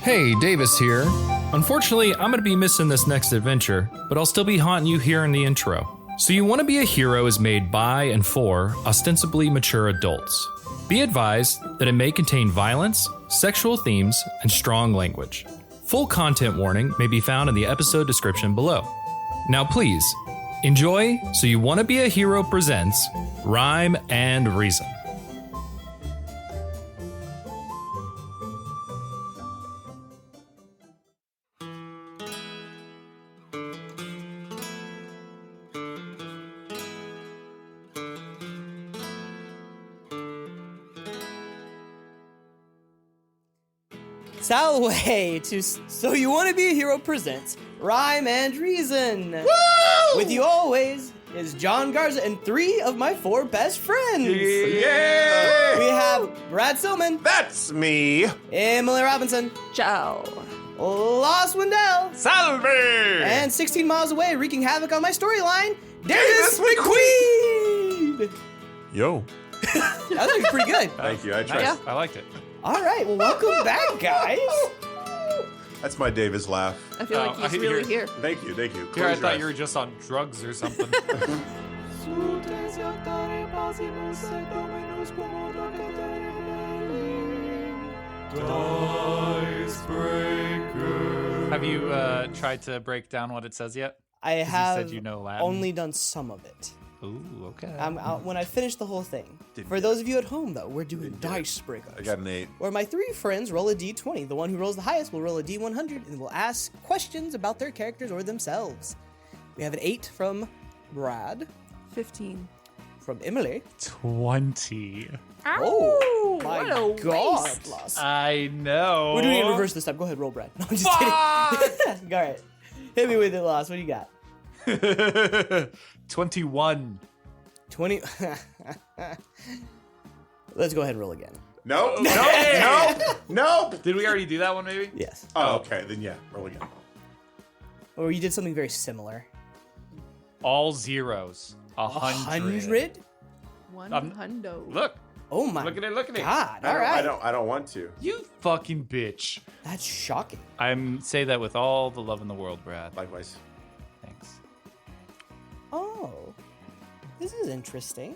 Hey, Davis here. Unfortunately, I'm going to be missing this next adventure, but I'll still be haunting you here in the intro. So You Want to Be a Hero is made by and for ostensibly mature adults. Be advised that it may contain violence, sexual themes, and strong language. Full content warning may be found in the episode description below. Now please, enjoy So You Want to Be a Hero presents Wrym and Reason. Salway to So You Want to Be a Hero presents Wrym and Reason. Woo! With you always is John Garza and 3 of my 4 best friends. Yay! We have Brad Silman. That's me. Emily Robinson. Ciao. Laus Weindel. Salve! And 16 miles away, wreaking havoc on my storyline, Davis McQueen. Yo. That was pretty good. Thank you. I tried. Yeah. I liked it. All right, well, welcome back, guys. That's my Davis laugh. I feel like he's really here. Thank you. Thank you. Here, I Close your thought eyes. you were just on drugs or something. Have you tried to break down what it says yet? I 'Cause have you said you know Latin. only done some of it. Ooh, okay. When I finish the whole thing. Didn't For get those of you at home, though, we're doing DiceBreaker. I got an 8. Where my 3 friends roll a d20. The one who rolls the highest will roll a d100 and will ask questions about their characters or themselves. We have an 8 from Brad, 15. from Emily. 20. Oh, my what a God, waste. Loss. I know. We're doing it in reverse this time. Go ahead, roll, Brad. No, I'm just kidding. All right. Hit me with it, Loss. What do you got? 21. 20. Let's go ahead and roll again. Nope. Nope. Nope. Did we already do that one, maybe? Yes. Oh, okay. Then yeah. Roll again. Or you did something very similar. All zeros. 100. 100? 100. Look. Oh my Look at it. Look at it. God. All right. I don't want to. You fucking bitch. That's shocking. I'm say that with all the love in the world, Brad. Likewise. Thanks. Oh. This is interesting.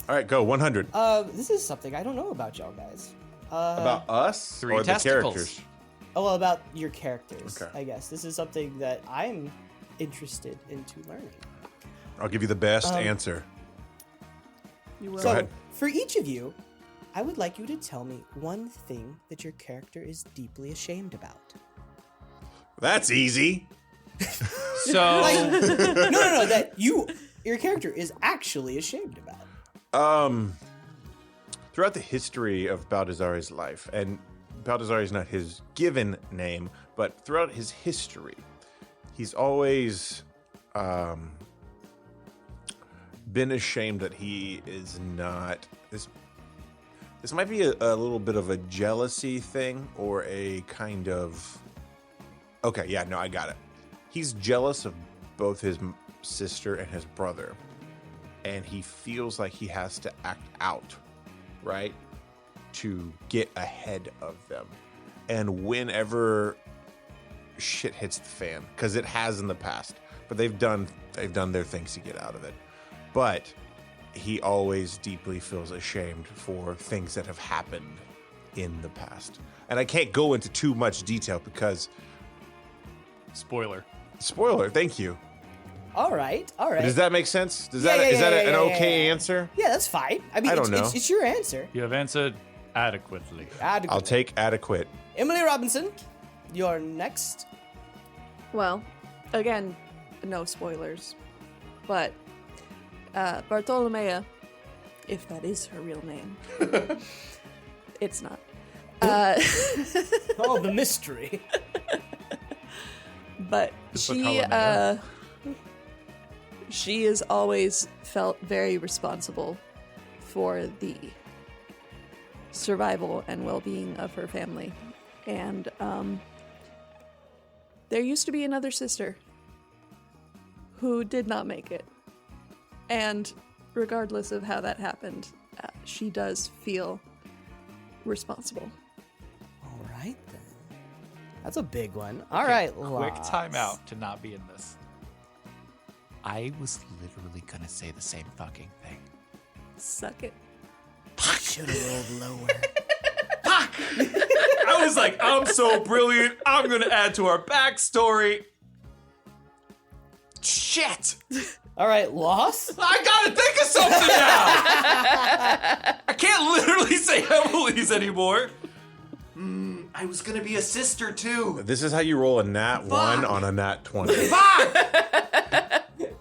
All right, go. 100. This is something I don't know about y'all guys. About us 3 or testicles. the characters? Oh, well, about your characters, Okay. I guess. This is something that I'm interested into learning. I'll give you the best answer. You will. So, ahead. for each of you, I would like you to tell me one thing that your character is deeply ashamed about. That's easy. So, No, that your character is actually ashamed about. Throughout the history of Baldassarre's life, and Baldassarre is not his given name, but throughout his history, he's always been ashamed that he is not this. This might be a little bit of a jealousy thing, or a kind of. Okay, yeah, no, I got it. He's jealous of both his sister and his brother, and he feels like he has to act out, right, to get ahead of them. And whenever shit hits the fan, because it has in the past, but they've done their things to get out of it. But he always deeply feels ashamed for things that have happened in the past. And I can't go into too much detail because spoiler. spoiler, thank you. All right. Does that make sense? Is Yeah, that yeah, an yeah, okay yeah. answer? Yeah, that's fine. I mean, I don't know. It's your answer. You have answered adequately. Adequate. I'll take adequate. Emily Robinson, you're next. Well, again, no spoilers. But Bartolomea, if that is her real name, it's not. Oh, the mystery. But Bartolomea. she has always felt very responsible for the survival and well-being of her family. And there used to be another sister who did not make it. And regardless of how that happened, she does feel responsible right then. That's a big one. All right, Quick Laus. timeout to not be in this. I was literally gonna say the same fucking thing. Suck it. Should have rolled lower. I was like, I'm so brilliant. I'm gonna add to our backstory. Shit! All right, Laus. I gotta think of something now. I can't literally say Emily's anymore. I was gonna be a sister too. This is how you roll a nat 1 on a nat 20.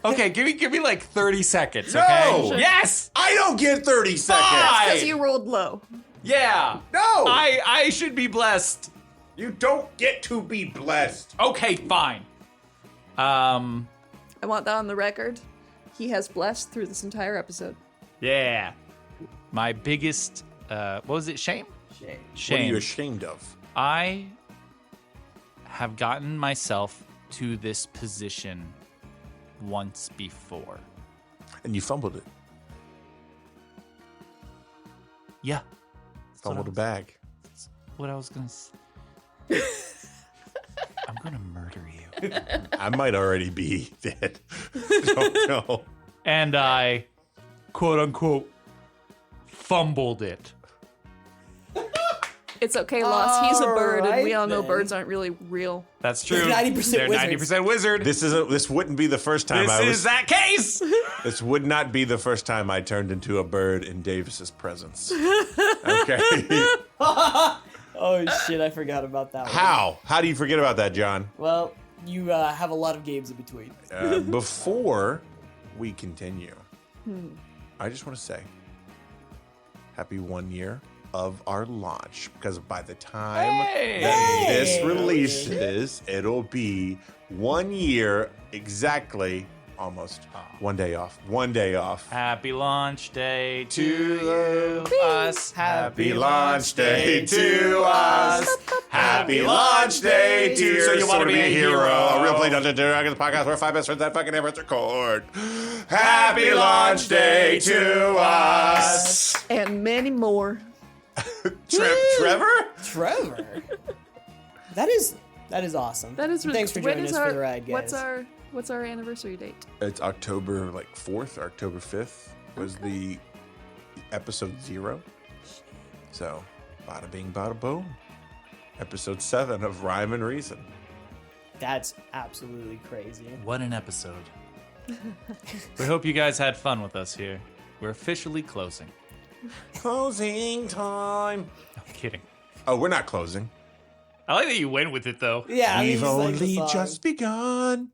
Okay, give me like 30 seconds, No! okay? Sure. Yes! I don't get 30 seconds. Because you rolled low. Yeah! No! I should be blessed. You don't get to be blessed. Okay, fine. I want that on the record. He has blessed through this entire episode. Yeah. My biggest, what was it, shame? What are you ashamed of? I have gotten myself to this position once before. And you fumbled it. Yeah. Fumbled a bag. What I was gonna say. I'm gonna murder you. I might already be dead. Don't know. And I, quote unquote, fumbled it. It's okay, Lost. He's a bird, and we all know Alright, birds aren't really real. That's true. They're 90% They're wizards. 90% wizard. This wouldn't be the first time This is that case. This would not be the first time I turned into a bird in Davis's presence. Okay. Oh shit, I forgot about that one. How? How do you forget about that, John? Well, you have a lot of games in between. Before we continue, I just want to say happy 1 year of our launch, because by the time that this releases, it'll be 1 year exactly, almost. 1 day off. 1 day off. Happy launch day to you, us. Happy launch day to us. Happy launch day to you. So you want to be a hero? A real play Dungeons & Dragons podcast where 5 best friends that fucking ever record. Happy launch day to us. And many more. Trevor? Trevor. That is awesome. That is really Thanks for when joining is us our, for the ride, guys. What's our anniversary date? It's October 4th or October 5th was the episode 0. So, bada bing, bada boom. Episode 7 of Wrym and Reason. That's absolutely crazy. What an episode. We hope you guys had fun with us here. We're officially closing. Closing time. I'm kidding. Oh, we're not closing. I like that you went with it, though. Yeah, We've I like the only song. just begun.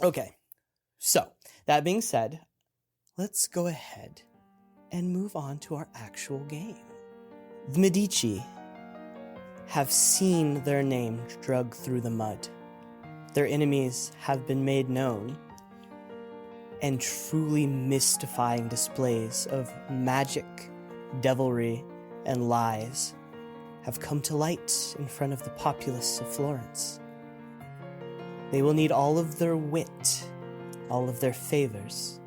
Okay, so that being said, let's go ahead and move on to our actual game. The Medici have seen their name dragged through the mud. Their enemies have been made known, and truly mystifying displays of magic, devilry, and lies have come to light in front of the populace of Florence. They will need all of their wit, all of their favors,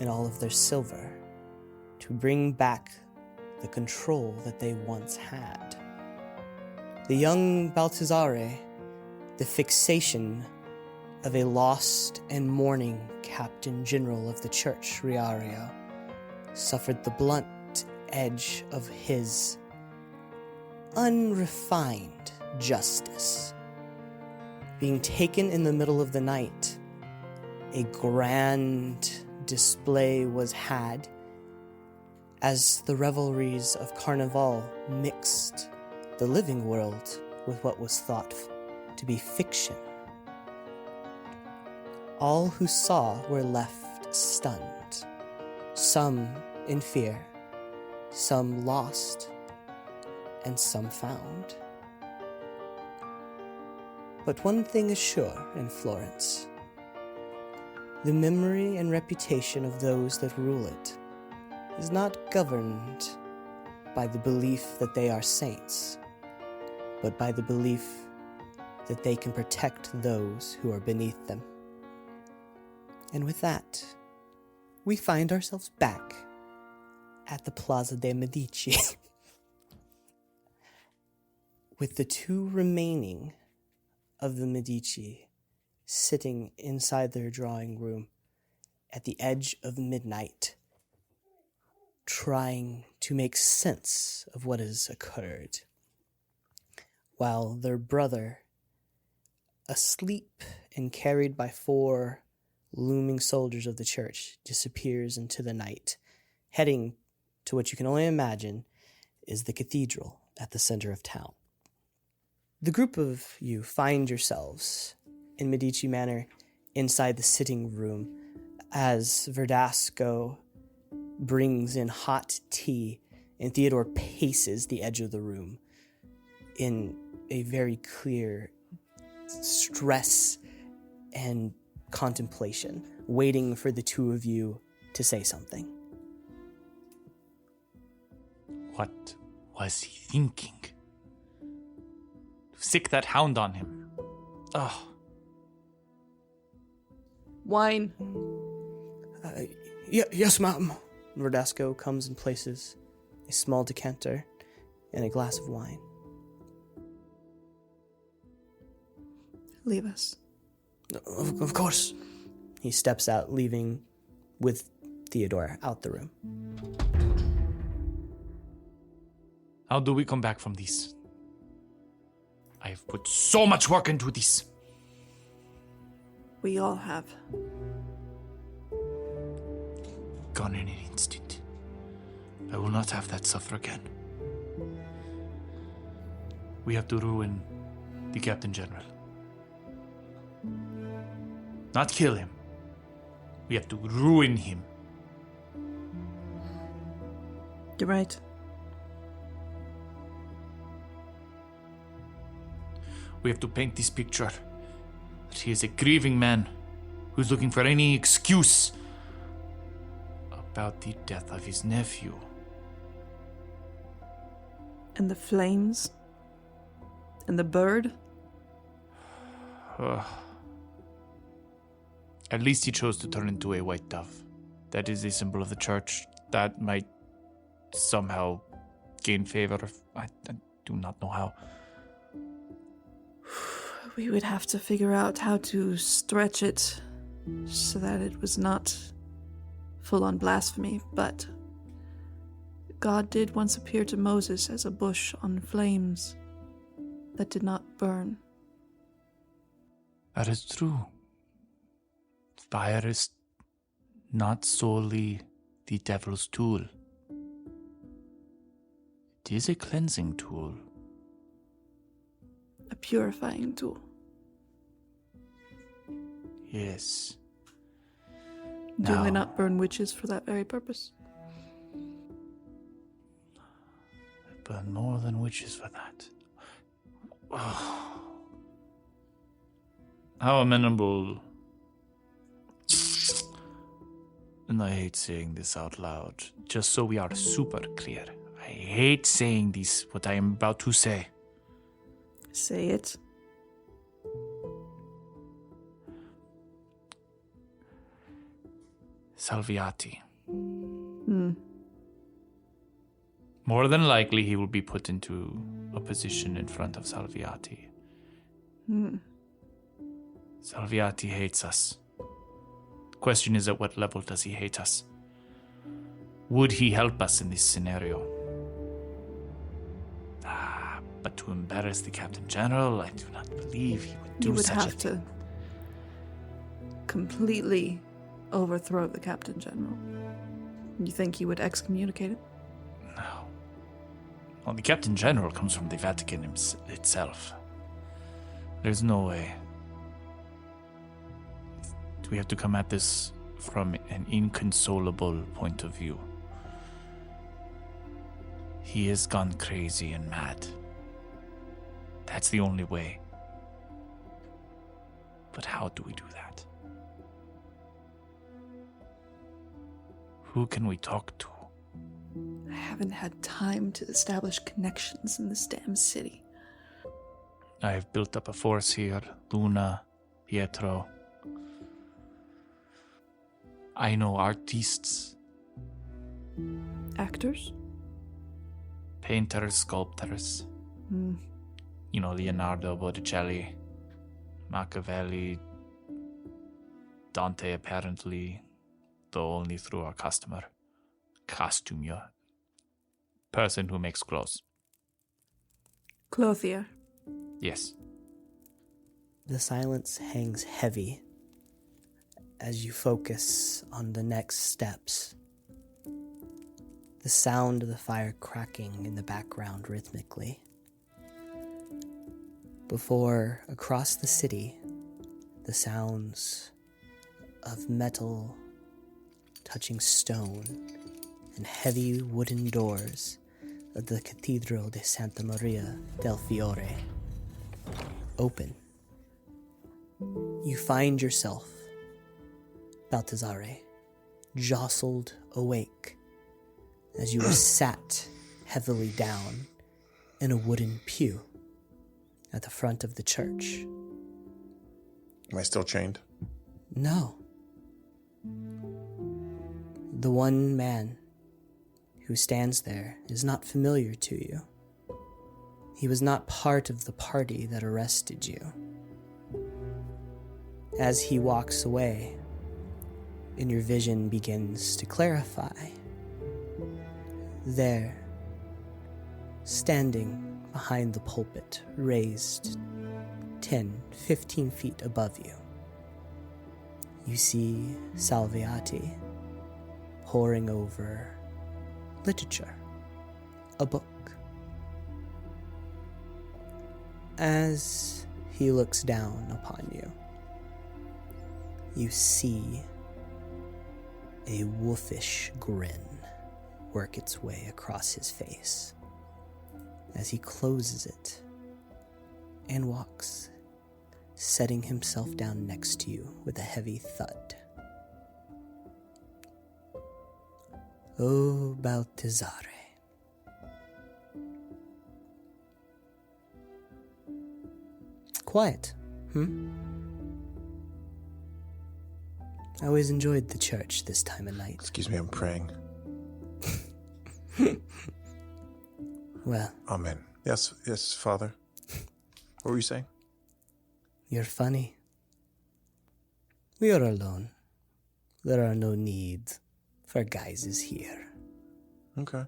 and all of their silver to bring back the control that they once had. The young Baldassarre, the fixation of a lost and mourning Captain General of the Church, Riario, suffered the blunt edge of his unrefined justice. Being taken in the middle of the night, a grand display was had as the revelries of Carnival mixed the living world with what was thought to be fiction. All who saw were left stunned, some in fear, some lost, and some found. But one thing is sure in Florence: the memory and reputation of those that rule it is not governed by the belief that they are saints, but by the belief that they can protect those who are beneath them. And with that, we find ourselves back at the Plaza de Medici. with the two remaining of the Medici sitting inside their drawing room at the edge of midnight, trying to make sense of what has occurred, while their brother, asleep and carried by 4 looming soldiers of the church, disappears into the night, heading to what you can only imagine is the cathedral at the center of town. The group of you find yourselves in Medici Manor inside the sitting room as Verdasco brings in hot tea and Theodore paces the edge of the room in a very clear stress and contemplation, waiting for the two of you to say something. What was he thinking? Sick that hound on him. Oh. Wine. Yes, ma'am. Verdasco comes and places a small decanter and a glass of wine. Leave us. Of course. He steps out, leaving with Theodore out the room. How do we come back from this? I have put so much work into this. We all have. Gone in an instant. I will not have that suffer again. We have to ruin the Captain General. Not kill him. We have to ruin him. You're right. We have to paint this picture that he is a grieving man who's looking for any excuse about the death of his nephew. And the flames? And the bird? At least he chose to turn into a white dove. That is a symbol of the church. That might somehow gain favor. I do not know how. We would have to figure out how to stretch it so that it was not full-on blasphemy, but God did once appear to Moses as a bush on flames that did not burn. That is true. Fire is not solely the devil's tool. It is a cleansing tool. A purifying tool. Yes. Do Now, they not burn witches for that very purpose? burn more than witches for that. Oh. How amenable. And I hate saying this out loud, just so we are super clear. I hate saying this, what I am about to say. Say it. Salviati. More than likely, he will be put into a position in front of Salviati. Salviati hates us. The question is, at what level does he hate us? Would he help us in this scenario? But to embarrass the Captain General, I do not believe he would do such a thing. You would have to completely overthrow the Captain General. You think he would excommunicate him? No. Well, the Captain General comes from the Vatican itself. There's no way. We have to come at this from an inconsolable point of view. He has gone crazy and mad. That's the only way. But how do we do that? Who can we talk to? I haven't had time to establish connections in this damn city. I have built up a force here. Luna, Pietro. I know artists. Actors? Painters, sculptors. Leonardo, Botticelli, Machiavelli, Dante apparently, though only through our customer. Costumier. Person who makes clothes. Clothier. Yes. The silence hangs heavy as you focus on the next steps. The sound of the fire cracking in the background rhythmically. Before, across the city, the sounds of metal touching stone and heavy wooden doors of the Cathedral de Santa Maria del Fiore open. You find yourself, Baldassarre, jostled awake as you are sat heavily down in a wooden pew at the front of the church. Am I still chained? No. The one man who stands there is not familiar to you. He was not part of the party that arrested you. As he walks away, and your vision begins to clarify, there, standing behind the pulpit, raised 10, 15 feet above you, you see Salviati poring over literature, a book. As he looks down upon you, you see a wolfish grin work its way across his face as he closes it and walks, setting himself down next to you with a heavy thud. Oh, Baldassarre. Quiet, I always enjoyed the church this time of night. Excuse me, I'm praying. Well, Amen. Yes, Father. What were you saying? you're funny. We are alone. There are no need for guises here. Okay.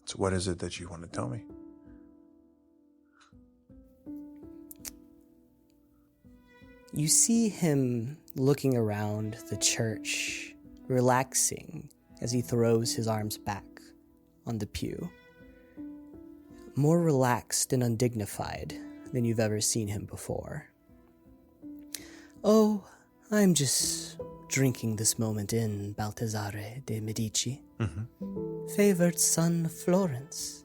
So what is it that you want to tell me? You see him looking around the church, relaxing as he throws his arms back on the pew. More relaxed and undignified than you've ever seen him before. Oh, I'm just drinking this moment in, Baltasare de Medici. Favored son of Florence.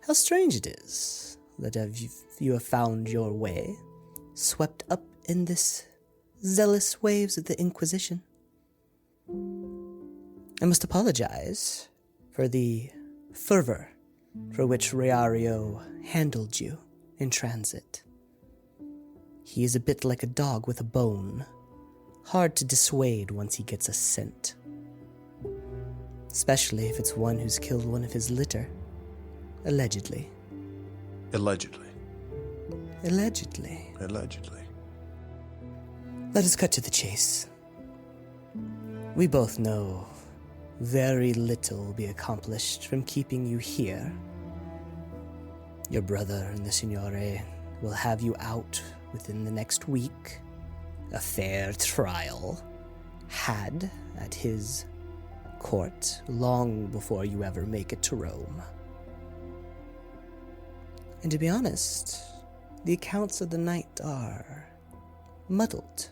How strange it is that you have found your way, swept up in this zealous waves of the Inquisition. I must apologize for the fervor for which Riario handled you in transit. He is a bit like a dog with a bone, hard to dissuade once he gets a scent. Especially if it's one who's killed one of his litter. Allegedly. Allegedly. Allegedly. Allegedly. Let us cut to the chase. We both know very little will be accomplished from keeping you here. Your brother and the Signore will have you out within the next week. A fair trial had at his court long before you ever make it to Rome. And to be honest, the accounts of the night are muddled,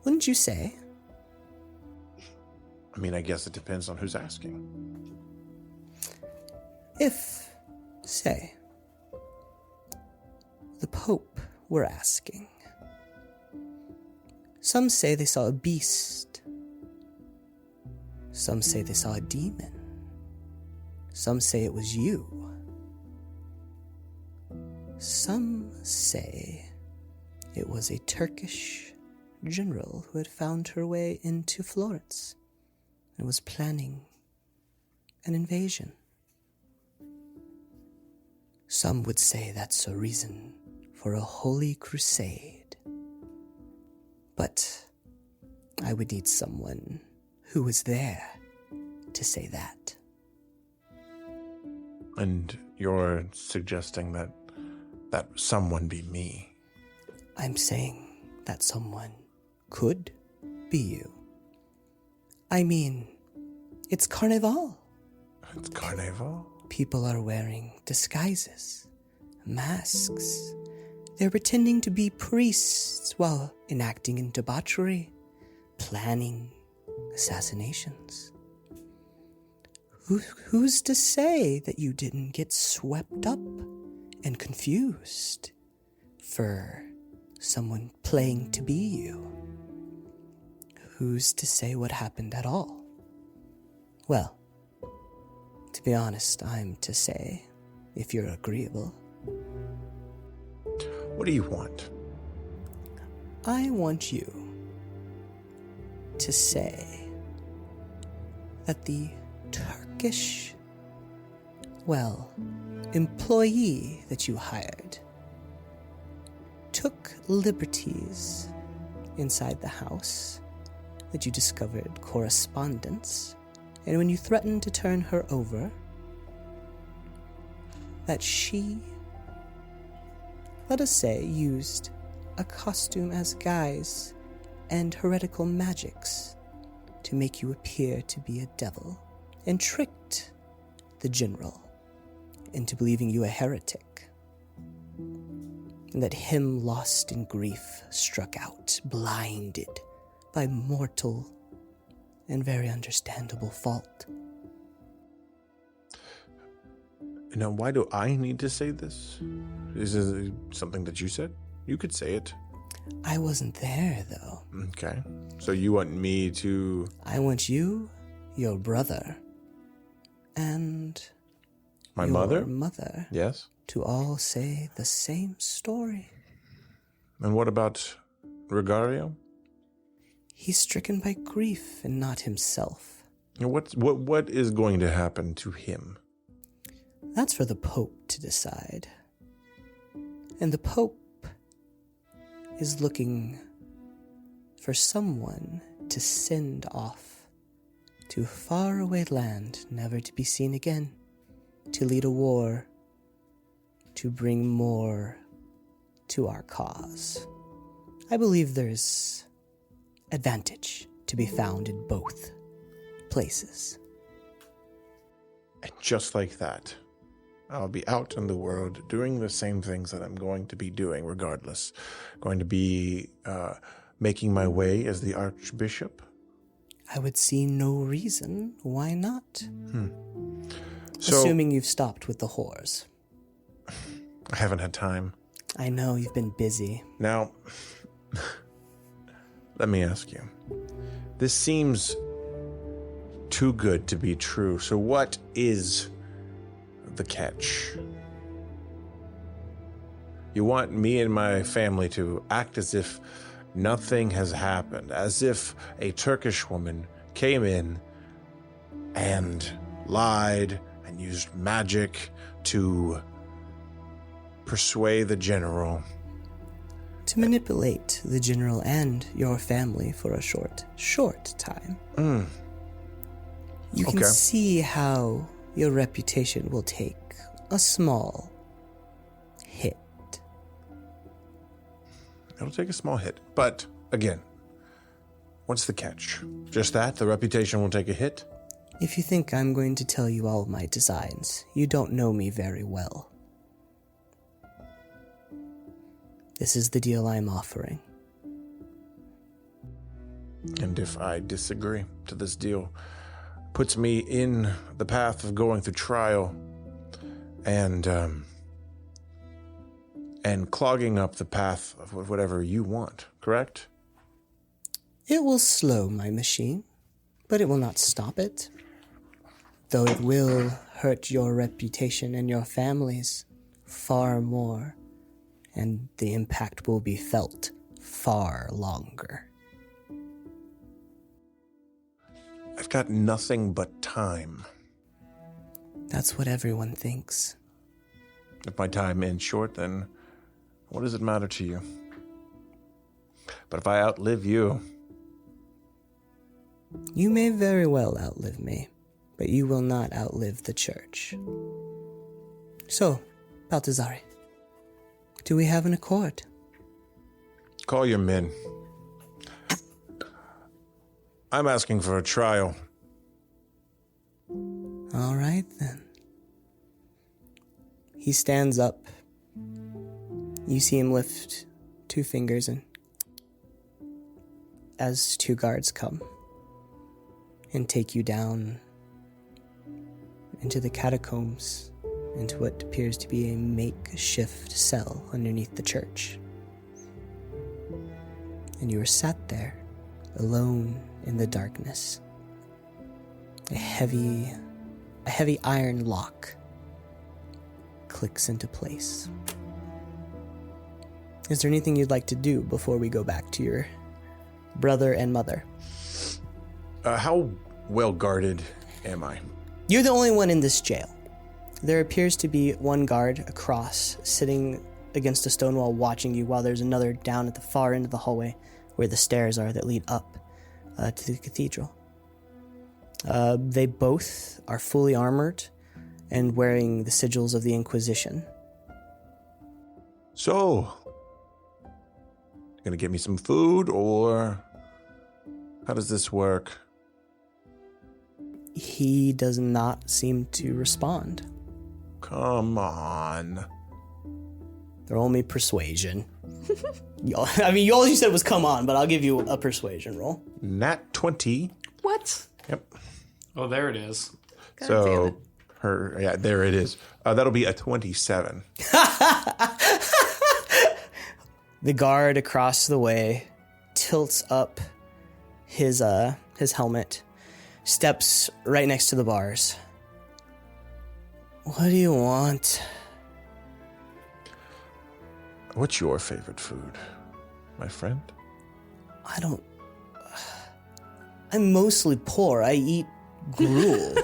wouldn't you say? I mean, I guess it depends on who's asking. If, say, the Pope were asking, some say they saw a beast. Some say they saw a demon. Some say it was you. Some say it was a Turkish general who had found her way into Florence and was planning an invasion. Some would say that's a reason for a holy crusade. But I would need someone who was there to say that. And you're suggesting that someone be me? I'm saying that someone could be you. I mean, it's Carnival. It's Carnival? People are wearing disguises, masks. They're pretending to be priests while enacting in debauchery, planning assassinations. Who's to say that you didn't get swept up and confused for someone playing to be you? Who's to say what happened at all? Well, to be honest, I'm to say, if you're agreeable. What do you want? I want you to say that the Turkish, employee that you hired took liberties inside the house, that you discovered correspondence, and when you threatened to turn her over, that she, let us say, used a costume as guise and heretical magics to make you appear to be a devil, and tricked the general into believing you a heretic, and that him, lost in grief, struck out, blinded by mortal and very understandable fault. Now, why do I need to say this? Is it something that you said? You could say it. I wasn't there, though. Okay. So you want me to... I want you, your brother, and My your mother? mother Yes. to all say the same story. And what about Regario? He's stricken by grief and not himself. What is going to happen to him? That's for the Pope to decide. And the Pope is looking for someone to send off to a faraway land, never to be seen again, to lead a war, to bring more to our cause. I believe there's advantage to be found in both places. And just like that, I'll be out in the world doing the same things that I'm going to be doing regardless. Going to be making my way as the Archbishop. I would see no reason why not. So, Assuming you've stopped with the whores. I haven't had time. I know you've been busy. Now, let me ask you. This seems too good to be true. So what is the catch? You want me and my family to act as if nothing has happened, as if a Turkish woman came in and lied and used magic to persuade the general. To manipulate the general and your family for a short time. You can Okay. see how your reputation will take a small hit. It'll take a small hit. But, again, what's the catch? Just that? The reputation will take a hit? If you think I'm going to tell you all of my designs, you don't know me very well. This is the deal I'm offering. And if I disagree to this deal, puts me in the path of going through trial and clogging up the path of whatever you want, correct? It will slow my machine, but it will not stop it. Though it will hurt your reputation and your families far more, and the impact will be felt far longer. I've got nothing but time. That's what everyone thinks. If my time ends short, then what does it matter to you? But if I outlive you... You may very well outlive me, but you will not outlive the church. So, Baldassarre, do we have an accord? Call your men. I'm asking for a trial. All right, then. He stands up. You see him lift 2 fingers and as 2 guards come and take you down into the catacombs, into what appears to be a makeshift cell underneath the church. And you are sat there, alone in the darkness. A heavy iron lock clicks into place. Is there anything you'd like to do before we go back to your brother and mother? How well guarded am I? You're the only one in this jail. There appears to be 1 guard across, sitting against a stone wall watching you, while there's another down at the far end of the hallway where the stairs are that lead up to the cathedral. They both are fully armored and wearing the sigils of the Inquisition. So, gonna get me some food, or how does this work? He does not seem to respond. Come on. Roll me persuasion. I mean, all you said was come on, but I'll give you a persuasion roll. Nat 20. What? Yep. Oh, there it is. God damn So, it. there it is. That'll be a 27. The guard across the way tilts up his helmet, steps right next to the bars. What do you want? What's your favorite food, my friend? I'm mostly poor. I eat gruel.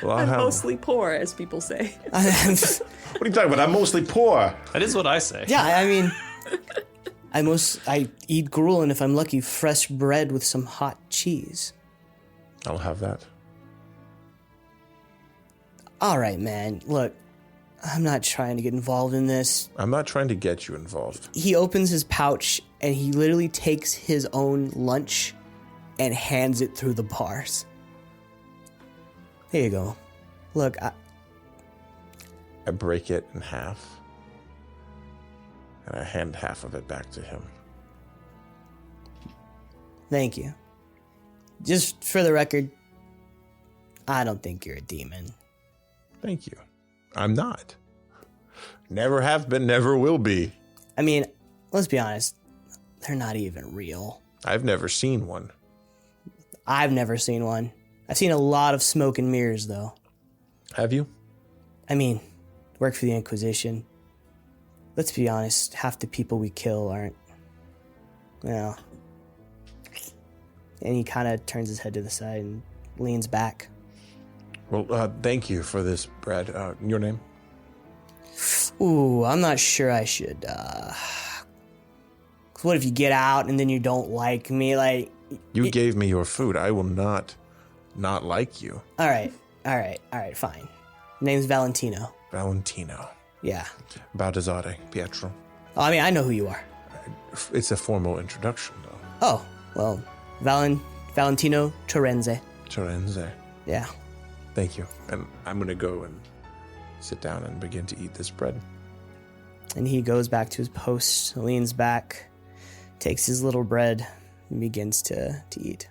Well, I'm mostly poor, as people say. What are you talking about? I'm mostly poor. That is what I say. Yeah, I mean, I eat gruel, and if I'm lucky, fresh bread with some hot cheese. I'll have that. All right, man. Look, I'm not trying to get involved in this. I'm not trying to get you involved. He opens his pouch, and he literally takes his own lunch and hands it through the bars. Here you go. Look, I break it in half, and I hand half of it back to him. Thank you. Just for the record, I don't think you're a demon. Thank you. I'm not. Never have been, never will be. I mean, let's be honest, they're not even real. I've never seen one. I've never seen one. I've seen a lot of smoke and mirrors, though. Have you? I mean, work for the Inquisition. Let's be honest, half the people we kill aren't, well. And he kind of turns his head to the side and leans back. Well, thank you for this, Brad. Your name? Ooh, I'm not sure I should, what if you get out and then you don't like me? Like, You gave me your food. I will not like you. All right, fine. Name's Valentino. Valentino. Yeah. Baldassarre, Pietro. Oh, I mean, I know who you are. It's a formal introduction, though. Oh, well, Valentino Torenze. Torenze. Yeah. Thank you. And I'm going to go and sit down and begin to eat this bread. And he goes back to his post, leans back, takes his little bread, and begins to eat.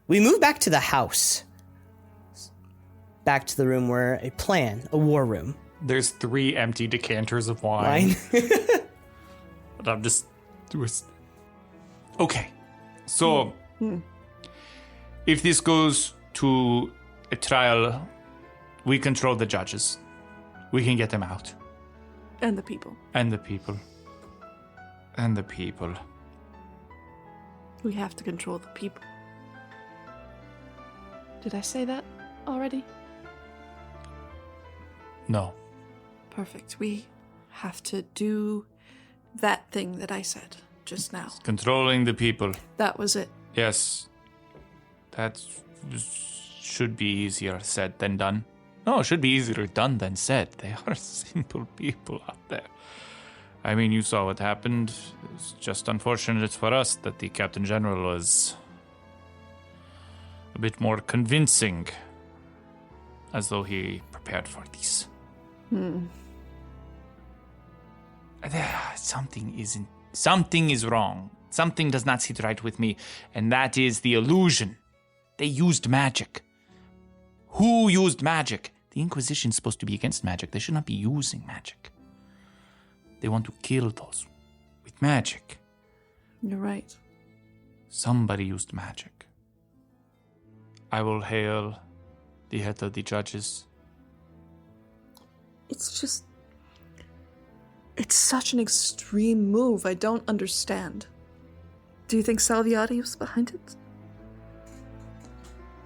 We move back to the house. Back to the room where a war room. There's 3 empty decanters of wine. And I'm just... Okay. So, if this goes to a trial, we control the judges. We can get them out. And the people. And the people. And the people. We have to control the people. Did I say that already? No. Perfect. We have to do that thing that I said just now. Controlling the people. That was it. Yes. That should be easier said than done. No, it should be easier done than said. They are simple people out there. I mean, you saw what happened. It's just unfortunate for us that the Captain General was a bit more convincing, as though he prepared for this. Something is wrong. Something does not sit right with me, and that is the illusion. They used magic. Who used magic? The Inquisition's supposed to be against magic. They should not be using magic. They want to kill those with magic. You're right. Somebody used magic. I will hail the head of the judges. It's just... It's such an extreme move. I don't understand. Do you think Salviati was behind it?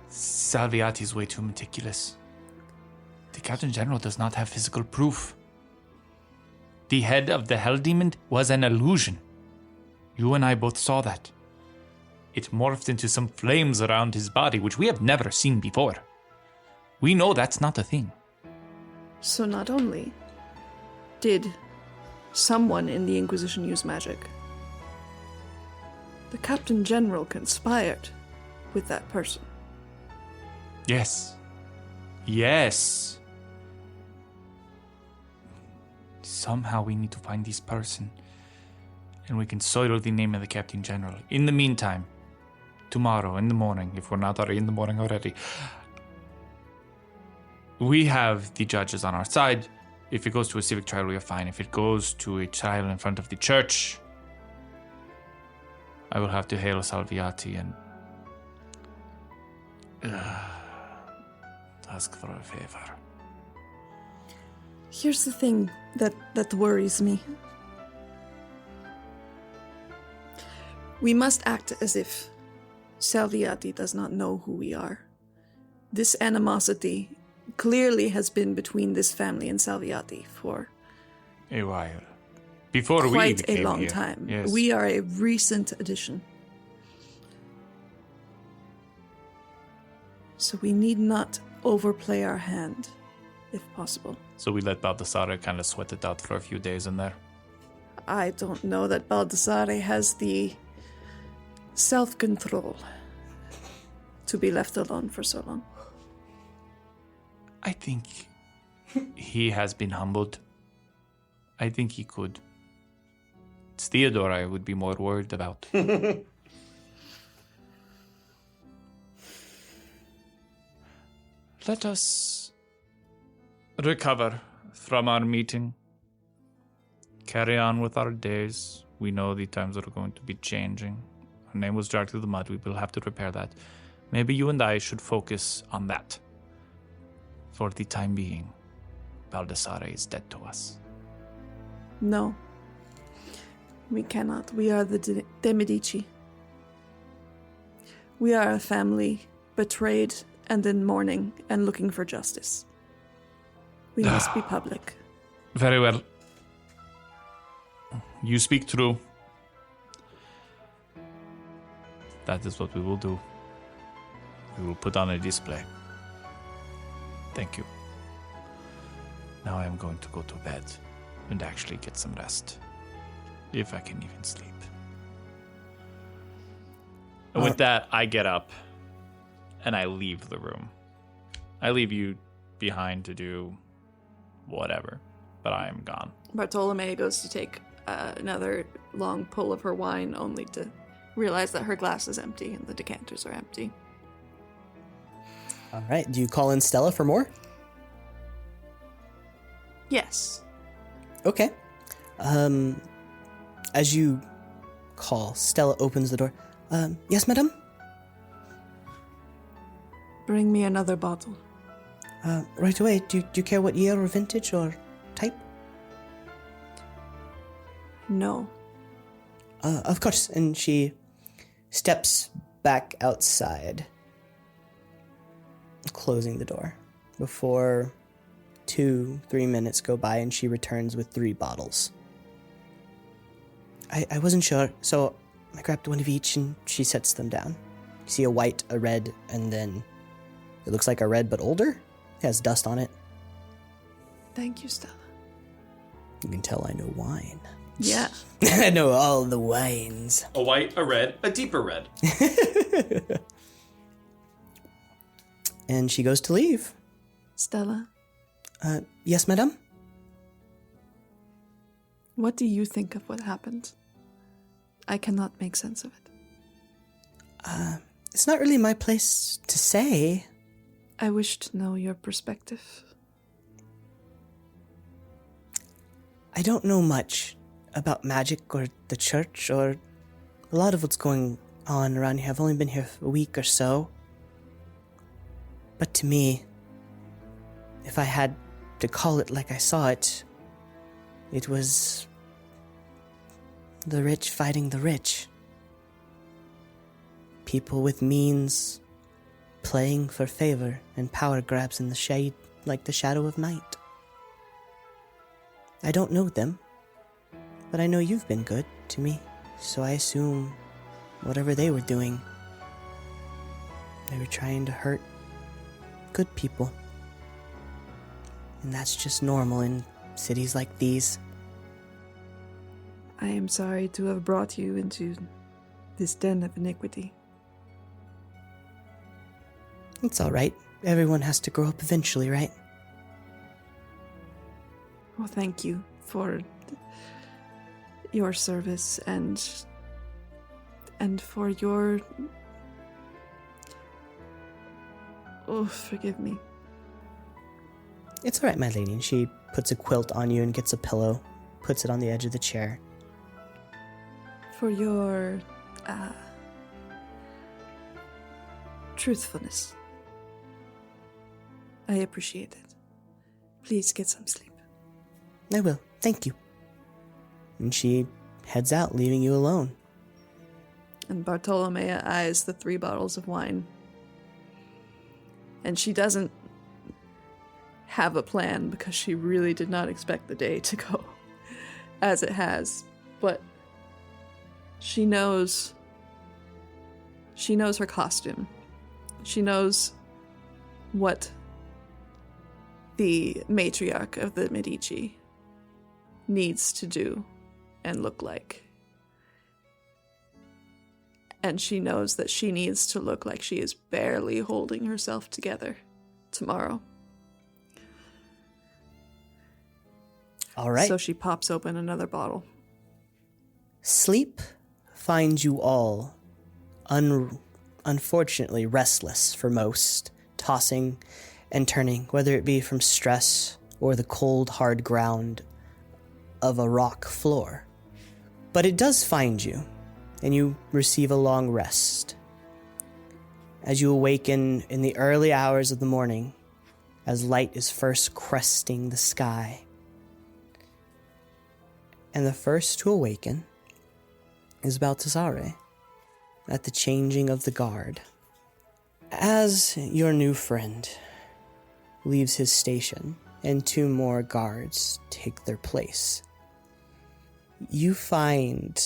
Salviati's way too meticulous. The Captain General does not have physical proof. The head of the Hell Demon was an illusion. You and I both saw that. It morphed into some flames around his body, which we have never seen before. We know that's not a thing. So not only did someone in the Inquisition use magic, the Captain General conspired with that person. Yes. Yes. Somehow we need to find this person, and we can soil the name of the Captain General. In the meantime, tomorrow in the morning, if we're not already in the morning already, we have the judges on our side. If it goes to a civic trial, we are fine. If it goes to a trial in front of the church, I will have to hail Salviati and ask for a favor. Here's the thing that worries me. We must act as if Salviati does not know who we are. This animosity clearly has been between this family and Salviati for a while. Before quite we became a long here. time. Yes. We are a recent addition. So we need not overplay our hand, if possible. So we let Baldassarre kind of sweat it out for a few days in there. I don't know that Baldassarre has the self-control to be left alone for so long. I think he has been humbled. I think he could. It's Theodore I would be more worried about. Let us recover from our meeting. Carry on with our days. We know the times are going to be changing. Our name was dragged through the mud. We will have to repair that. Maybe you and I should focus on that. For the time being, Baldassarre is dead to us. No. We cannot. We are the De Medici. We are a family betrayed and in mourning and looking for justice. We must be public. Very well. You speak true. That is what we will do. We will put on a display. Thank you. Now I am going to go to bed and actually get some rest. If I can even sleep. And with that, I get up and I leave the room. I leave you behind to do whatever, but I am gone. Bartolomea goes to take another long pull of her wine, only to realize that her glass is empty and the decanters are empty. All right. Do you call in Stella for more? Yes. Okay. As you call, Stella opens the door. Yes, madam? Bring me another bottle. Right away. Do you care what year or vintage or type? No. Of course. And she steps back outside, closing the door before 2-3 minutes go by and she returns with 3 bottles. I wasn't sure, so I grabbed one of each and she sets them down. You see a white, a red, and then it looks like a red but older. It has dust on it. Thank you, Stella. You can tell I know wine. Yeah. I know all the wines. A white, a red, a deeper red. And she goes to leave. Stella, Yes, madame? what do you think of what happened? I cannot make sense of it. It's not really my place to say. I wish to know your perspective. I don't know much about magic or the church or a lot of what's going on around here. I've only been here for a week or so. But to me, if I had to call it like I saw it, it was the rich fighting the rich. People with means playing for favor and power grabs in the shade like the shadow of night. I don't know them, but I know you've been good to me, so I assume whatever they were doing, they were trying to hurt good people. And that's just normal in cities like these. I am sorry to have brought you into this den of iniquity. It's all right. Everyone has to grow up eventually, right? Well, thank you for your service and for your... Oh, forgive me. It's all right, my lady. And she puts a quilt on you and gets a pillow, puts it on the edge of the chair. For your truthfulness. I appreciate it. Please get some sleep. I will. Thank you. And she heads out, leaving you alone. And Bartolomea eyes the 3 bottles of wine. And she doesn't have a plan because she really did not expect the day to go as it has. But she knows her costume. She knows what the matriarch of the Medici needs to do and look like. And she knows that she needs to look like she is barely holding herself together tomorrow. All right. So she pops open another bottle. Sleep finds you all unfortunately restless for most, tossing and turning, whether it be from stress or the cold, hard ground of a rock floor. But it does find you, and you receive a long rest. As you awaken in the early hours of the morning, as light is first cresting the sky. And the first to awaken is Baldassarre, at the changing of the guard. As your new friend leaves his station and 2 more guards take their place, you find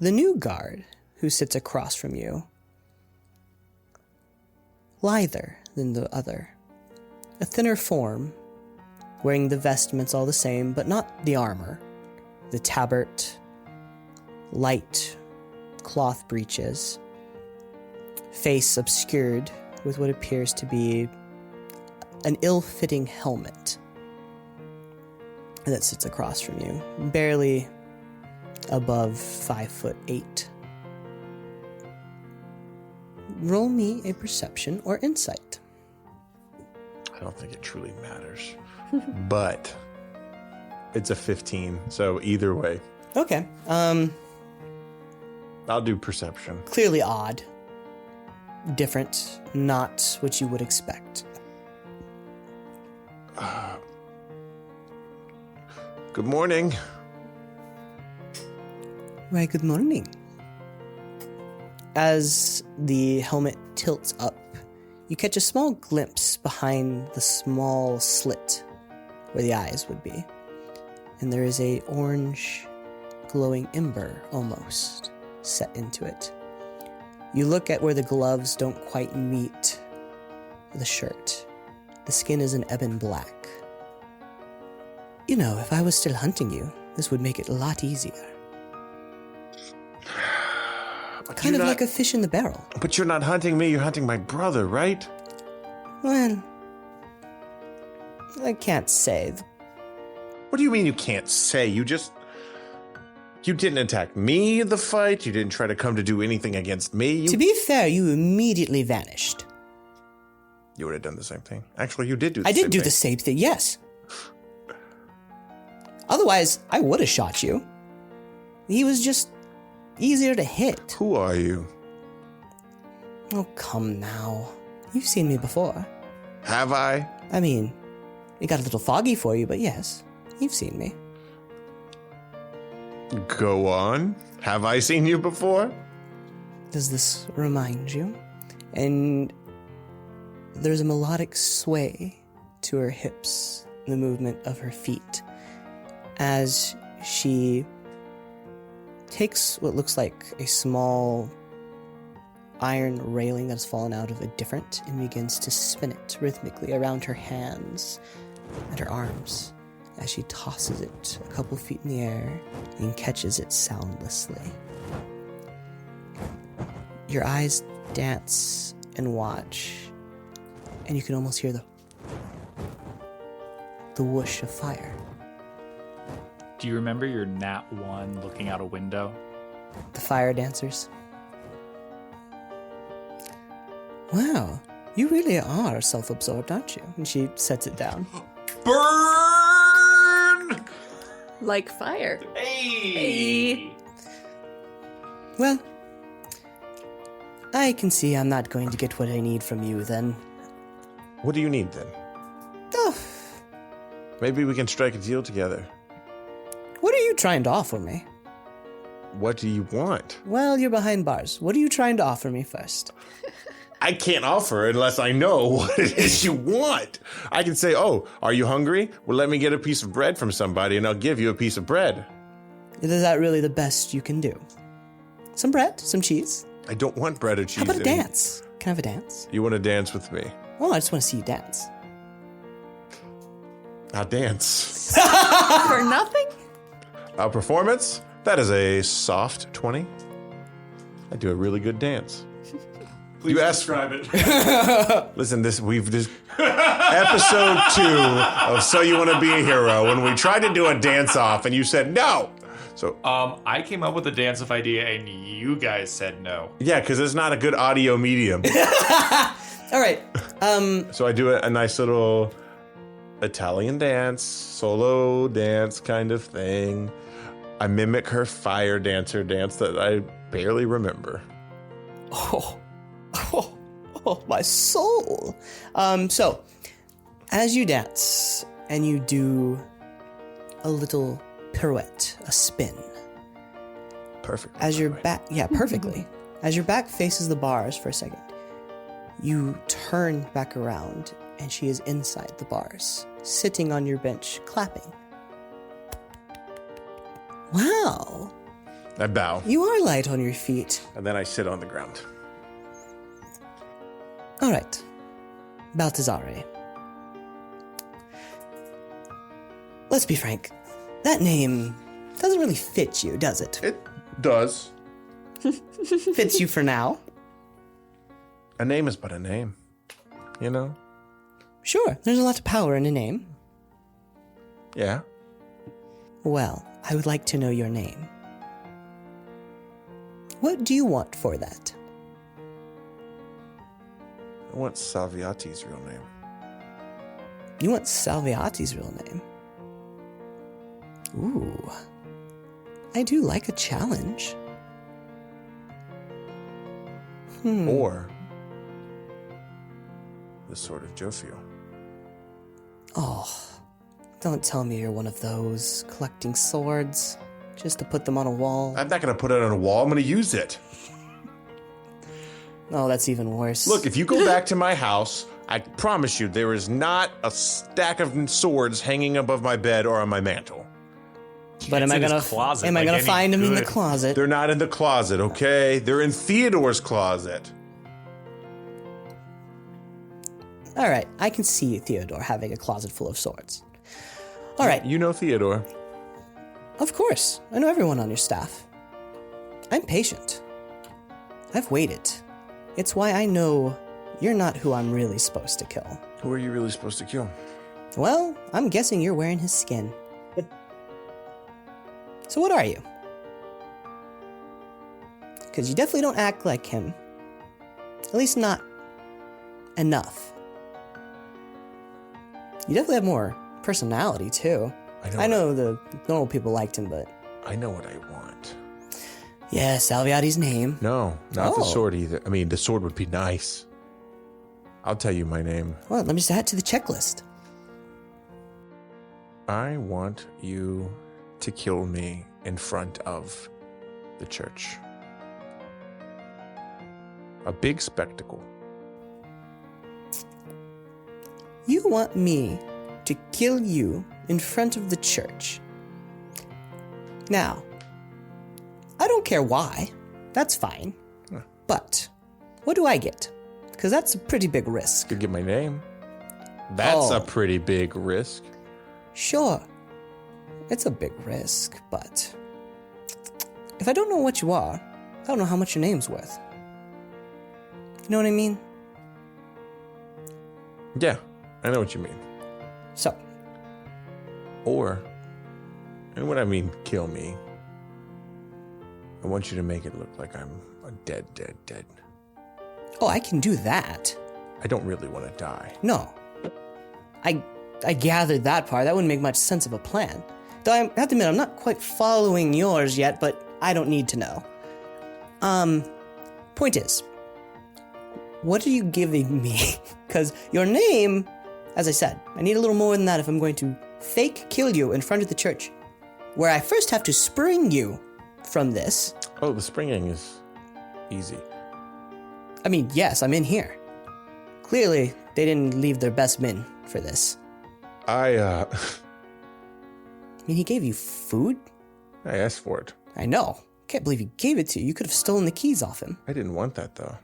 the new guard who sits across from you lither than the other, a thinner form, wearing the vestments all the same, but not the armor, the tabard, light cloth breeches, face obscured with what appears to be an ill-fitting helmet that sits across from you, barely above 5'8". Roll me a perception or insight. I don't think it truly matters. But it's a 15, so either way. Okay. I'll do perception. Clearly odd. Different. Not what you would expect. Good morning. Why, good morning. As the helmet tilts up, you catch a small glimpse behind the small slit where the eyes would be. And there is a orange glowing ember almost set into it. You look at where the gloves don't quite meet the shirt. The skin is an ebon black. You know, if I was still hunting you, this would make it a lot easier. Kind of like a fish in the barrel. But you're not hunting me, you're hunting my brother, right? Well, I can't say. What do you mean you can't say? You didn't attack me in the fight. You didn't try to come to do anything against me. To be fair, you immediately vanished. You would have done the same thing. Actually, you did do the same I thing. did do the same thing, yes. Otherwise, I would have shot you. He was just easier to hit. Who are you? Oh, come now. You've seen me before. Have I? I mean, it got a little foggy for you, but yes, you've seen me. Go on. Have I seen you before? Does this remind you? And there's a melodic sway to her hips, the movement of her feet, as she takes what looks like a small iron railing that has fallen out of a different and begins to spin it rhythmically around her hands and her arms as she tosses it a couple feet in the air and catches it soundlessly. Your eyes dance and watch, and you can almost hear the whoosh of fire. Do you remember your Nat 1 looking out a window? The fire dancers. Wow, you really are self-absorbed, aren't you? And she sets it down. Burn! Like fire. Hey! Well, I can see I'm not going to get what I need from you then. What do you need then? Oh, Maybe we can strike a deal together. what are you trying to offer me? What do you want? Well, you're behind bars. What are you trying to offer me first? I can't offer unless I know what it is you want. I can say, oh, are you hungry? Well, let me get a piece of bread from somebody and I'll give you a piece of bread. Is that really the best you can do? Some bread, some cheese. I don't want bread or cheese. How about a dance? Can I have a dance? You want to dance with me? Oh, I just want to see you dance. I'll dance. For nothing? Our performance? That is a soft 20. I do a really good dance. Please You asked- describe it. Listen, we've just episode 2 of So You Want to Be a Hero when we tried to do a dance off and you said no. So I came up with a dance-off idea and you guys said no. yeah, because it's not a good audio medium. All right. So I do a nice little Italian dance, solo dance kind of thing. I mimic her fire dancer dance that I barely remember. Oh, my soul. So, as you dance and you do a little pirouette, a spin, Perfect. as your back, perfectly. As your back faces the bars for a second, you turn back around and she is inside the bars, sitting on your bench, clapping. Wow, I bow you are light on your feet. and then I sit on the ground. All right, Baldassarre. Let's be frank. That name doesn't really fit you, does it? It does. Fits you for now. A name is but a name, you know? Sure, there's a lot of power in a name. Yeah. Well, I would like to know your name. What do you want for that? I want Salviati's real name. You want Salviati's real name? Ooh. I do like a challenge. Or the Sword of Jofio. Oh, don't tell me you're one of those collecting swords just to put them on a wall. I'm not going to put it on a wall. I'm going to use it. Oh, that's even worse. Look, if you go back to my house, I promise you, there is not a stack of swords hanging above my bed or on my mantle. But am I in his gonna closet, am I like gonna any find him in the good- closet? They're not in the closet, okay? They're in Theodore's closet. All right, I can see Theodore having a closet full of swords. All right, You know Theodore. of course. I know everyone on your staff. I'm patient. I've waited. It's why I know you're not who I'm really supposed to kill. Who are you really supposed to kill? Well, I'm guessing you're wearing his skin. So what are you? Because you definitely don't act like him. At least not enough. You definitely have more personality, too. I know the normal people liked him, but... I know what I want. Yeah, Salviati's name. No, not the Oh. sword either. I mean, the sword would be nice. I'll tell you my name. Well, let me just add to the checklist. I want you to kill me in front of the church. A big spectacle. You want me to kill you in front of the church. Now, I don't care why. That's fine. But what do I get? Because that's a pretty big risk. You get my name. That's a Oh. pretty big risk. Sure, it's a big risk, but if I don't know what you are, I don't know how much your name's worth. You know what I mean? Yeah, I know what you mean. So, Or, and when I mean kill me, I want you to make it look like I'm a dead. oh, I can do that. I don't really want to die. No. I gathered that part. That wouldn't make much sense of a plan. Though I have to admit, I'm not quite following yours yet, but I don't need to know. Point is, what are you giving me? Because your name, as I said, I need a little more than that if I'm going to fake kill you in front of the church, where I first have to spring you from this. Oh, the springing is easy. I mean, yes, I'm in here. Clearly, they didn't leave their best men for this. I mean, he gave you food? I asked for it. I know. Can't believe he gave it to you. You could have stolen the keys off him. I didn't want that, though.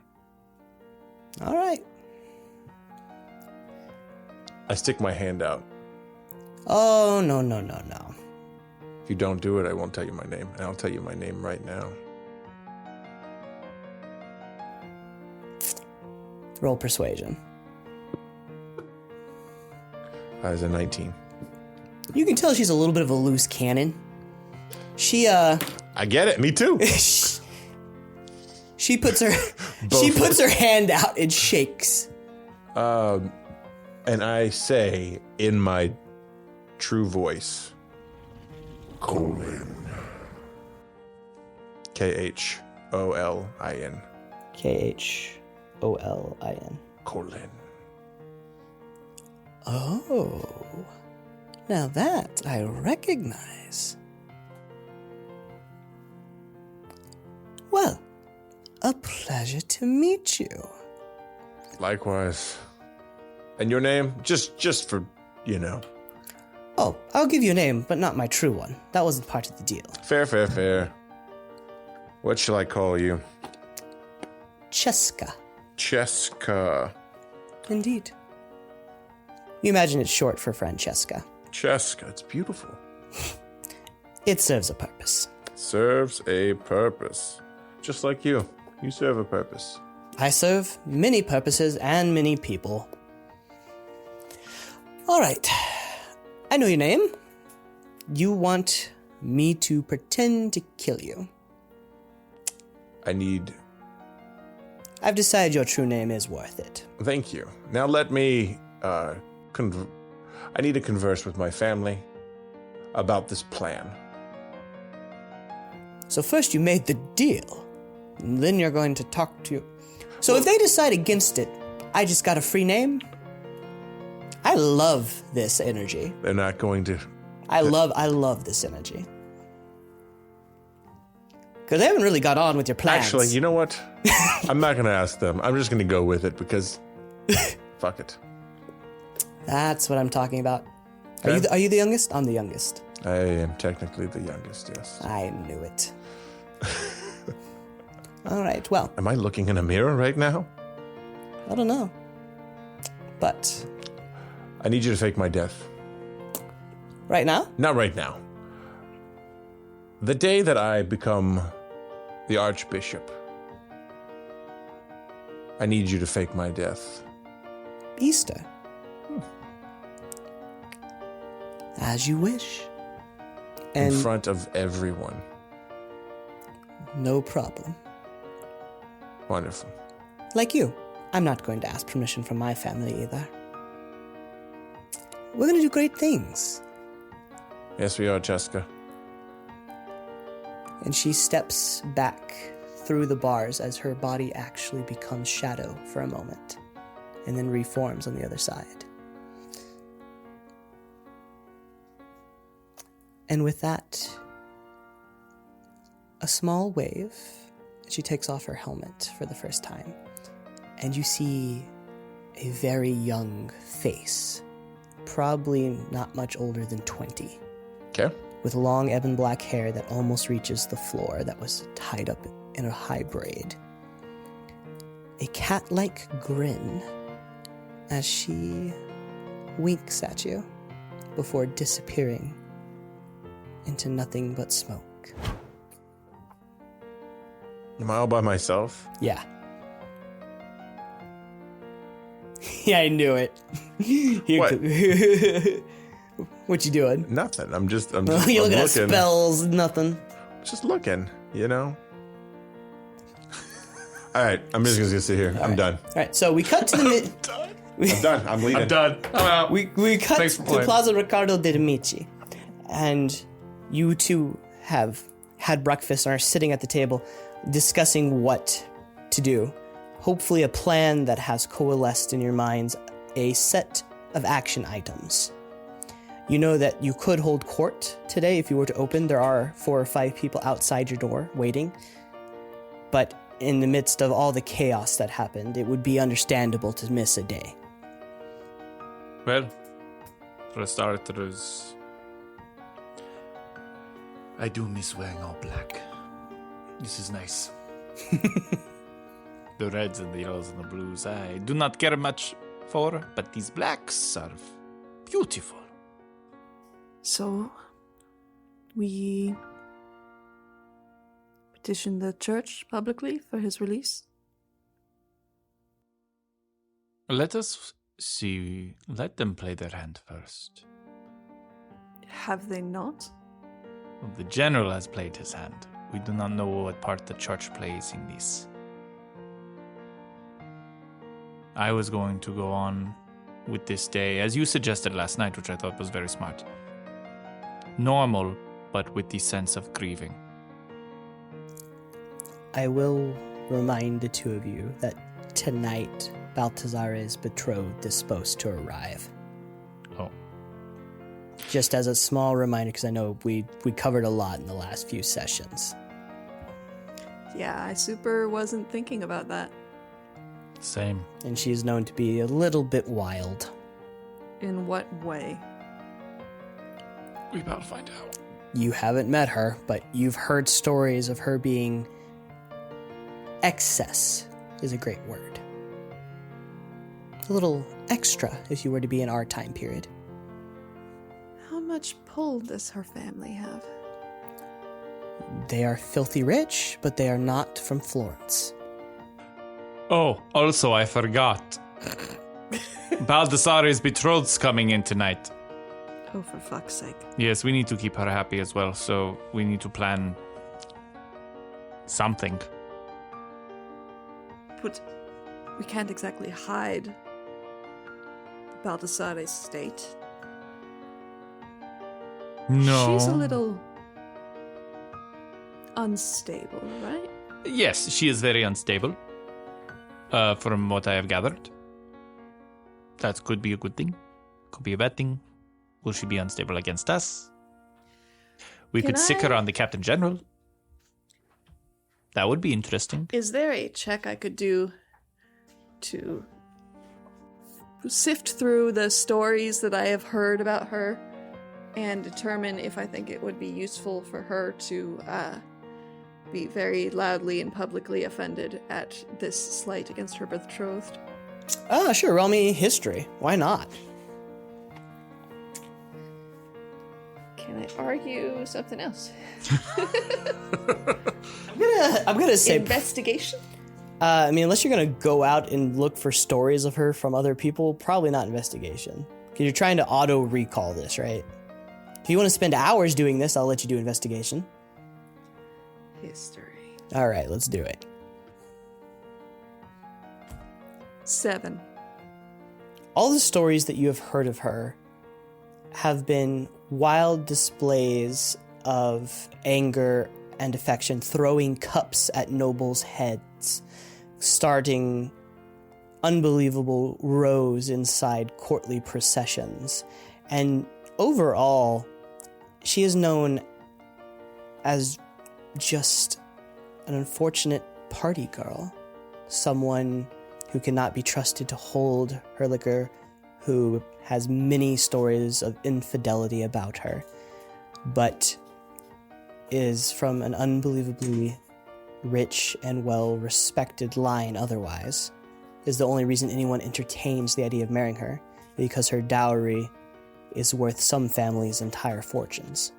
All right. I stick my hand out. Oh, no. If you don't do it, I won't tell you my name. And I'll tell you my name right now. Roll persuasion. That is a 19. You can tell she's a little bit of a loose cannon. She I get it. Me too. she puts her hand out and shakes. And I say in my true voice, Colin. K-H-O-L-I-N. K-H-O-L-I-N. Colin. Oh. Now that I recognize. Well, a pleasure to meet you. Likewise. And your name? Just for, you know. Oh, I'll give you a name, but not my true one. That wasn't part of the deal. Fair. What shall I call you? Cheska. Cheska. Indeed. You imagine it's short for Francesca. Cheska. It's beautiful. It serves a purpose. Serves a purpose. Just like you. You serve a purpose. I serve many purposes and many people. All right. I know your name. You want me to pretend to kill you. I've decided your true name is worth it. Thank you. Now let me, I need to converse with my family about this plan. So first you made the deal, and then you're going to talk to... So if they decide against it, I just got a free name? I love this energy. They're not going to... I love this energy. Because they haven't really got on with your plans. Actually, you know what? I'm not going to ask them. I'm just going to go with it because if Fuck it. That's what I'm talking about. Okay. Are you the youngest? I'm the youngest. I am technically the youngest, yes. I knew it. All right, well, Am I looking in a mirror right now? I don't know. But I need you to fake my death. right now? Not right now. The day that I become the Archbishop, I need you to fake my death. Easter. As you wish. In And front of everyone. no problem. Wonderful. Like you, I'm not going to ask permission from my family either. We're going to do great things. Yes, we are, Jessica. And she steps back through the bars as her body actually becomes shadow for a moment and then reforms on the other side. And with that, a small wave, she takes off her helmet for the first time, and you see a very young face, probably not much older than 20, Okay. with long ebon black hair that almost reaches the floor that was tied up in a high braid. A cat-like grin as she winks at you before disappearing into nothing but smoke. Am I all by myself? Yeah. Yeah, I knew it. What? What you doing? Nothing. I'm just You're I'm looking at looking. spells, nothing. Just looking, you know? All right, I'm just gonna sit here. I'm done. All right, so we cut to the mid. I'm done. I'm leaving. I'm done. I'm out. We cut Thanks for to playing. Plaza Riccardo de Medici, and you two have had breakfast and are sitting at the table discussing what to do. Hopefully a plan that has coalesced in your minds, a set of action items. You know that you could hold court today if you were to open. There are 4 or 5 people outside your door waiting. But in the midst of all the chaos that happened, it would be understandable to miss a day. Well, for starters, I do miss wearing all black. This is nice. The reds and the yellows and the blues I do not care much for, but these blacks are beautiful. So, we petitioned the church publicly for his release. Let us see. Let them play their hand first. Have they not? The general has played his hand. We do not know what part the church plays in this. I was going to go on with this day, as you suggested last night, which I thought was very smart. Normal, but with the sense of grieving. I will remind the two of you that tonight Baldassarre's betrothed is supposed to arrive. Oh. Just as a small reminder, because I know we covered a lot in the last few sessions. Yeah, I super wasn't thinking about that. Same. And she is known to be a little bit wild. In what way? We about to find out. You haven't met her, but you've heard stories of her being... excess is a great word. A little extra if you were to be in our time period. How much pull does her family have? They are filthy rich, but they are not from Florence. Oh, also, I forgot. Baldassarre's betrothed's coming in tonight. Oh, for fuck's sake. Yes, we need to keep her happy as well, so we need to plan something. But we can't exactly hide Baldassarre's state. No. She's a little unstable, right? Yes, she is very unstable. From what I have gathered. That could be a good thing. Could be a bad thing. Will she be unstable against us? We Can could sick her I- on the Captain General. That would be interesting. Is there a check I could do to sift through the stories that I have heard about her and determine if I think it would be useful for her to be very loudly and publicly offended at this slight against her betrothed. Sure, roll me history. Why not? Can I argue something else? I'm gonna say Investigation? I mean, unless you're gonna go out and look for stories of her from other people, probably not investigation. Because you're trying to auto recall this, right? If you want to spend hours doing this, I'll let you do investigation. History. All right, let's do it. 7. All the stories that you have heard of her have been wild displays of anger and affection, throwing cups at nobles' heads, starting unbelievable rows inside courtly processions. And overall, she is known as just an unfortunate party girl, someone who cannot be trusted to hold her liquor, who has many stories of infidelity about her, but is from an unbelievably rich and well-respected line otherwise, is the only reason anyone entertains the idea of marrying her, because her dowry is worth some families' entire fortunes.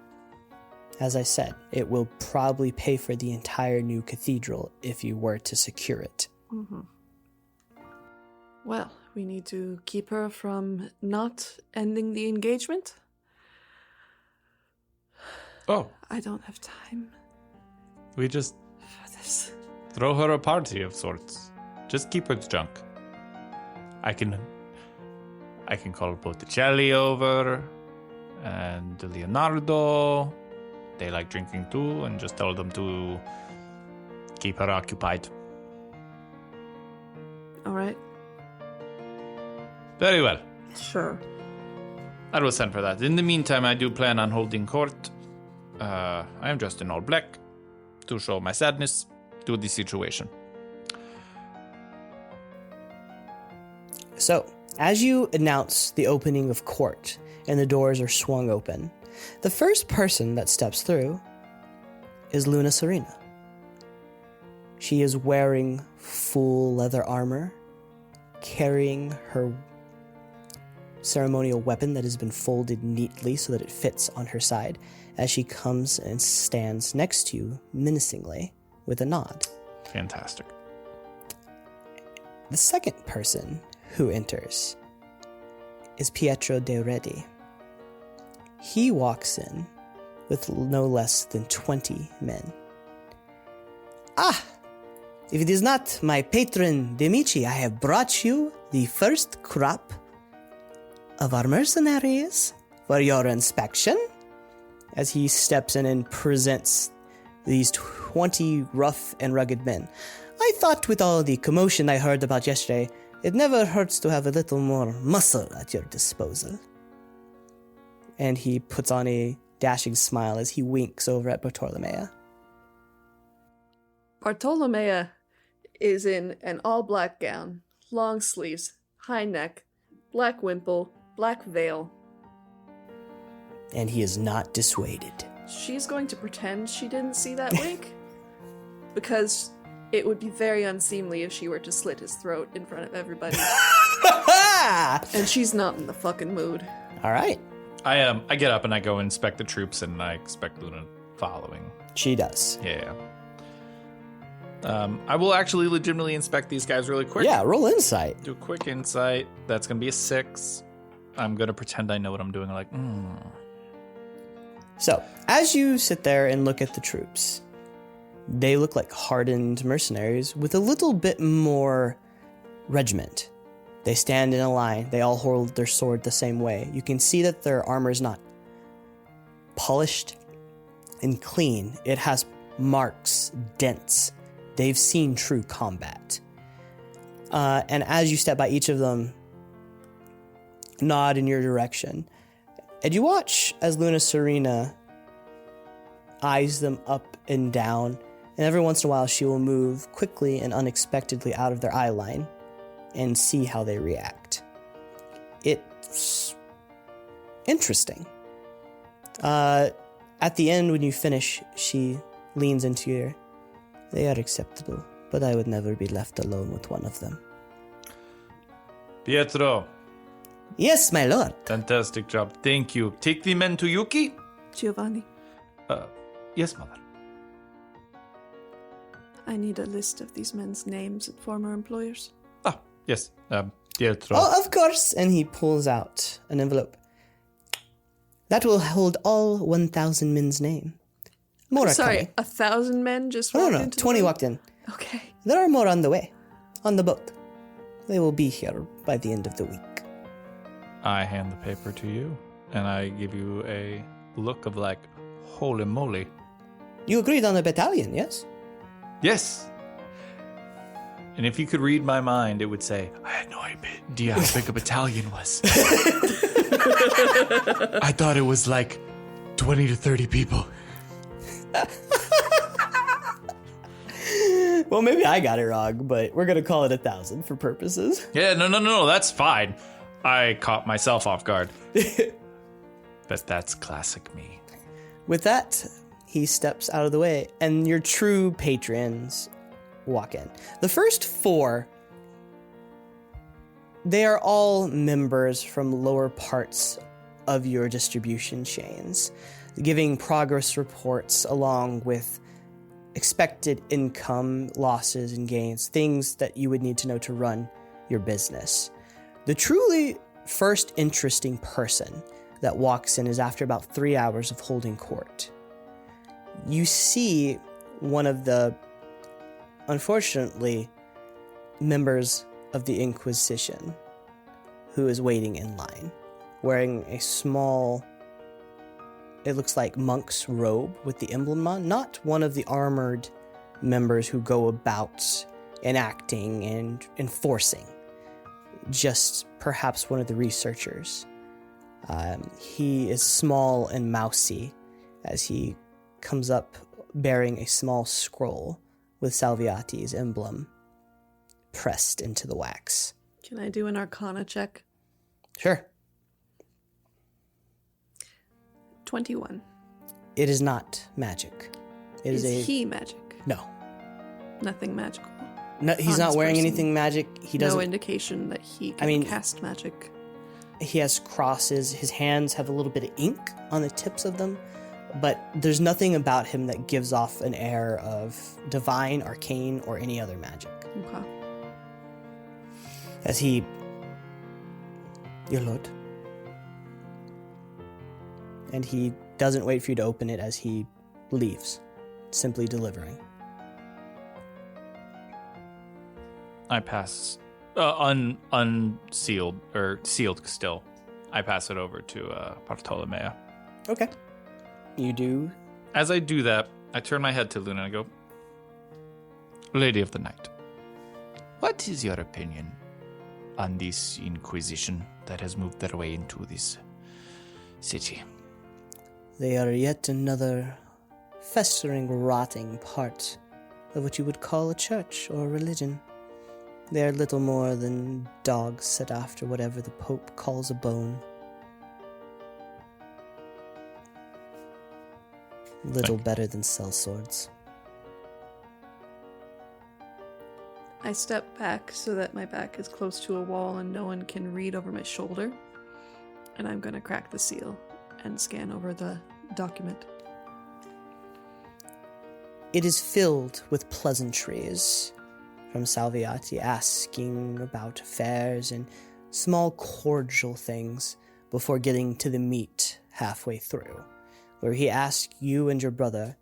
As I said, it will probably pay for the entire new cathedral if you were to secure it. Mm-hmm. Well, we need to keep her from not ending the engagement. Oh, I don't have time we just for this. throw her a party of sorts. Just keep her drunk. I can call Botticelli over and Leonardo. They like drinking too, and just tell them to keep her occupied. All right. Very well. Sure. I will send for that. In the meantime, I do plan on holding court. I am dressed in all black to show my sadness to the situation. So, as you announce the opening of court and the doors are swung open, the first person that steps through is Luna Serena. She is wearing full leather armor, carrying her ceremonial weapon that has been folded neatly so that it fits on her side as she comes and stands next to you menacingly with a nod. Fantastic. The second person who enters is Pietro de Redi. He walks in with no less than 20 men. Ah! If it is not my patron Medici, I have brought you the first crop of our mercenaries for your inspection. As he steps in and presents these 20 rough and rugged men. I thought with all the commotion I heard about yesterday, it never hurts to have a little more muscle at your disposal. And he puts on a dashing smile as he winks over at Bartolomea. Bartolomea is in an all-black gown, long sleeves, high neck, black wimple, black veil. And he is not dissuaded. She's going to pretend she didn't see that wink, because it would be very unseemly if she were to slit his throat in front of everybody. And she's not in the fucking mood. All right. I get up and I go inspect the troops, and I expect Luna following. She does. Yeah. I will actually legitimately inspect these guys really quick. Yeah, roll insight. Do a quick insight. That's going to be a 6. I'm going to pretend I know what I'm doing. Like, So, as you sit there and look at the troops, they look like hardened mercenaries with a little bit more regiment. They stand in a line. They all hold their sword the same way. You can see that their armor is not polished and clean. It has marks, dents. They've seen true combat. And as you step by, each of them nod in your direction. And you watch as Luna Serena eyes them up and down, and every once in a while she will move quickly and unexpectedly out of their eye line and see how they react. Interesting. At the end, when you finish, she leans into your... They are acceptable, but I would never be left alone with one of them. Pietro, Yes, my lord. fantastic job. Thank you. Take the men to Yuki? Giovanni, Yes, mother. I need a list of these men's names and former employers. Ah, yes. Pietro. Oh, of course. And he pulls out an envelope. That will hold all 1,000 men's name. More are Sorry, coming. 1,000 men just No, walked no, no. into the 20 room? walked in. Okay. There are more on the way. On the boat. They will be here by the end of the week. I hand the paper to you, and I give you a look of like, holy moly. You agreed on a battalion, yes? Yes. And if you could read my mind, it would say, I had no idea how big a battalion was. I thought it was like 20 to 30 people. Well, maybe I got it wrong, but we're going to call it 1,000 for purposes. Yeah, no, that's fine. I caught myself off guard. But that's classic me. With that, he steps out of the way, and your true patrons walk in. The first 4, they are all members from lower parts of your distribution chains, giving progress reports along with expected income, losses, and gains, things that you would need to know to run your business. The truly first interesting person that walks in is after about 3 hours of holding court. You see one of the, unfortunately, members of the Inquisition who is waiting in line, wearing a small, it looks like monk's robe with the emblem on, not one of the armored members who go about enacting and enforcing, just perhaps one of the researchers. He is small and mousy as he comes up bearing a small scroll with Salviati's emblem pressed into the wax. Can I do an Arcana check? Sure. 21. It is not magic. It is Is he magic? No. Nothing magical. No, he's On not this wearing person. anything magic. He doesn't. No indication that he can cast magic. He has crosses. His hands have a little bit of ink on the tips of them, but there's nothing about him that gives off an air of divine, arcane, or any other magic. Okay. As he... Your lord. And he doesn't wait for you to open it as he leaves, simply delivering. I pass unsealed or sealed still. I pass it over to Bartolomea. Okay. You do. As I do that, I turn my head to Luna and I go, Lady of the Night, what is your opinion on this Inquisition that has moved their way into this city? They are yet another festering, rotting part of what you would call a church or a religion. They are little more than dogs set after whatever the Pope calls a bone. Little better than sellswords. I step back so that my back is close to a wall and no one can read over my shoulder. And I'm going to crack the seal and scan over the document. It is filled with pleasantries from Salviati, asking about affairs and small cordial things before getting to the meat halfway through, where he asks you and your brother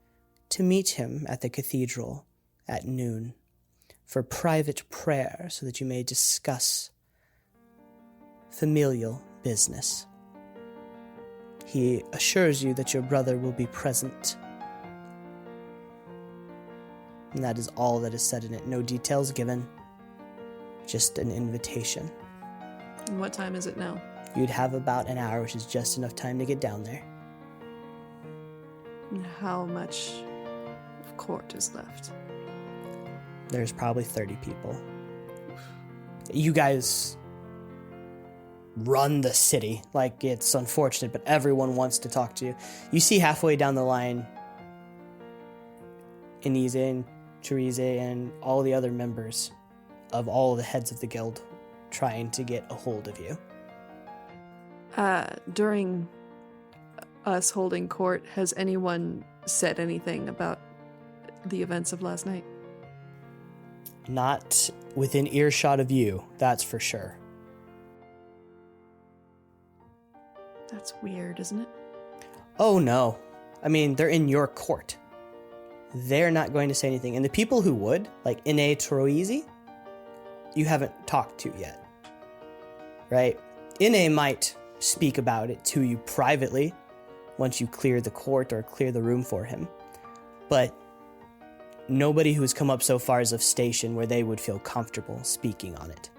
to meet him at the cathedral at noon for private prayer so that you may discuss familial business. He assures you that your brother will be present. And that is all that is said in it. No details given. Just an invitation. And what time is it now? You'd have about an hour, which is just enough time to get down there. And how much of court is left? There's probably 30 people. You guys run the city. Like, it's unfortunate, but everyone wants to talk to you. You see halfway down the line, Inise and Therese and all the other members of all the heads of the guild trying to get a hold of you. During us holding court, has anyone said anything about the events of last night? Not within earshot of you, that's for sure. That's weird, isn't it? Oh no. I mean, they're in your court. They're not going to say anything. And the people who would, like Ine Troisi, you haven't talked to yet. Right? Ine might speak about it to you privately once you clear the court or clear the room for him. But nobody who's come up so far is of station where they would feel comfortable speaking on it.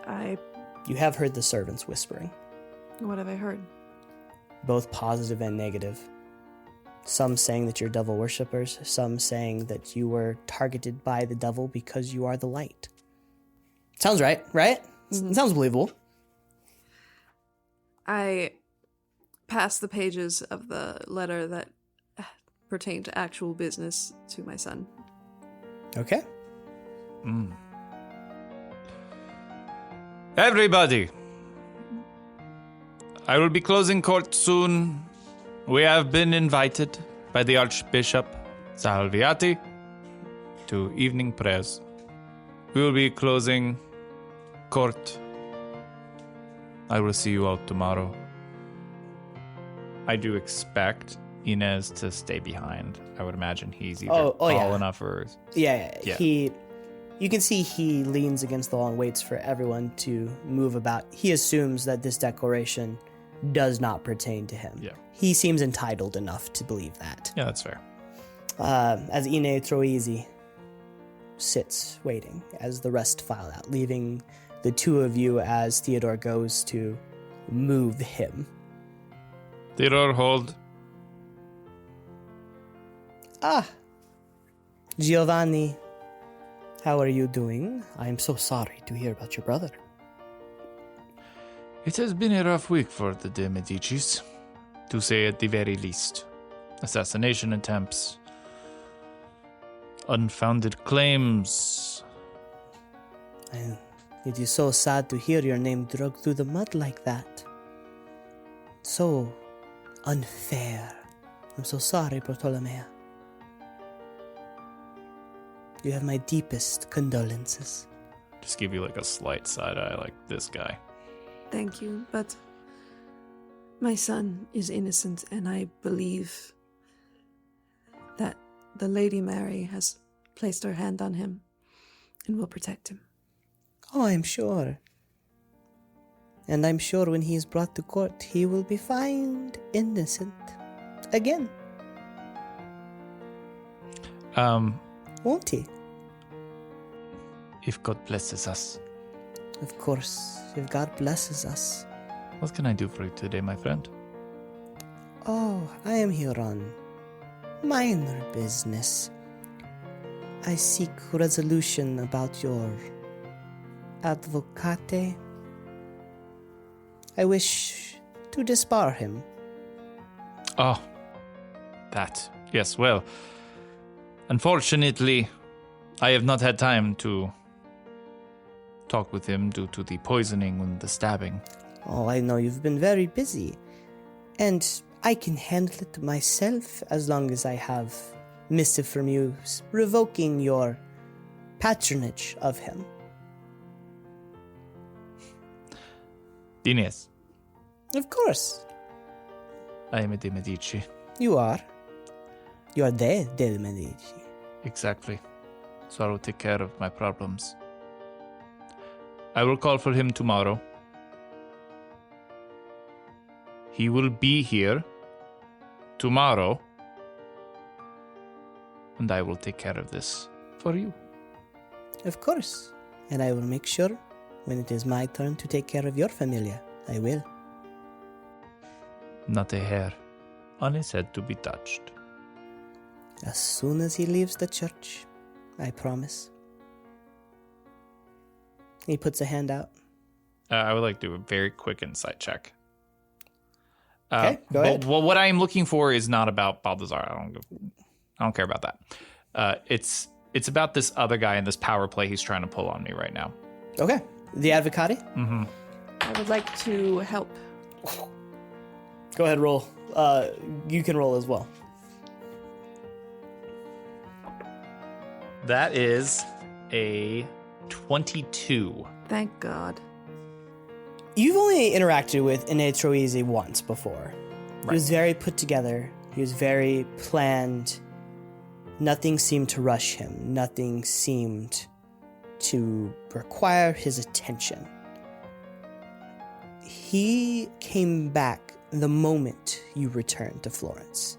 Okay. You have heard the servants whispering. What have I heard? Both positive and negative. Some saying that you're devil worshippers, some saying that you were targeted by the devil because you are the light. Sounds right, right? Mm-hmm. Sounds believable. I pass the pages of the letter that pertain to actual business to my son. Okay. Everybody, I will be closing court soon. We have been invited by the Archbishop Salviati to evening prayers. We will be closing court. I will see you all tomorrow. I do expect Inez to stay behind. I would imagine he's either tall yeah. enough or... Yeah. Yeah. You can see he leans against the wall and waits for everyone to move about. He assumes that this declaration does not pertain to him. Yeah. He seems entitled enough to believe that. Yeah, that's fair. As Ine Troisi sits waiting as the rest file out, leaving the two of you as Theodore goes to move him. Theodore, hold. Giovanni, how are you doing? I'm so sorry to hear about your brother. It has been a rough week for the de Medicis, to say at the very least. Assassination attempts, unfounded claims. And it is so sad to hear your name dragged through the mud like that. So unfair. I'm so sorry, Bartolomea. You have my deepest condolences. Just give you like a slight side eye, like this guy. Thank you, but my son is innocent, and I believe that the Lady Mary has placed her hand on him and will protect him. Oh, I'm sure. And I'm sure when he is brought to court, he will be found innocent. Again. Won't he? If God blesses us. Of course, if God blesses us. What can I do for you today, my friend? Oh, I am here on minor business. I seek resolution about your advocate. I wish to disbar him. Oh, that. Yes, well, unfortunately, I have not had time to talk with him due to the poisoning and the stabbing. Oh, I know you've been very busy. And I can handle it myself as long as I have missive from you revoking your patronage of him. Inez, Of course. I am a de Medici. You are. You are de Medici. Exactly. So I will take care of my problems. I will call for him tomorrow. He will be here tomorrow. And I will take care of this for you. Of course. And I will make sure when it is my turn to take care of your familia, I will. Not a hair on his head to be touched. As soon as he leaves the church, I promise. He puts a hand out. I would like to do a very quick insight check. Okay, go ahead. Well, what I am looking for is not about Baldassarre. I don't care about that. It's about this other guy and this power play he's trying to pull on me right now. Okay. The Advocati? Mm-hmm. I would like to help. Go ahead, roll. You can roll as well. That is a 22. Thank God. You've only interacted with Inetroisi once before. He was very put together. He was very planned. Nothing seemed to rush him. Nothing seemed to require his attention. He came back the moment you returned to Florence.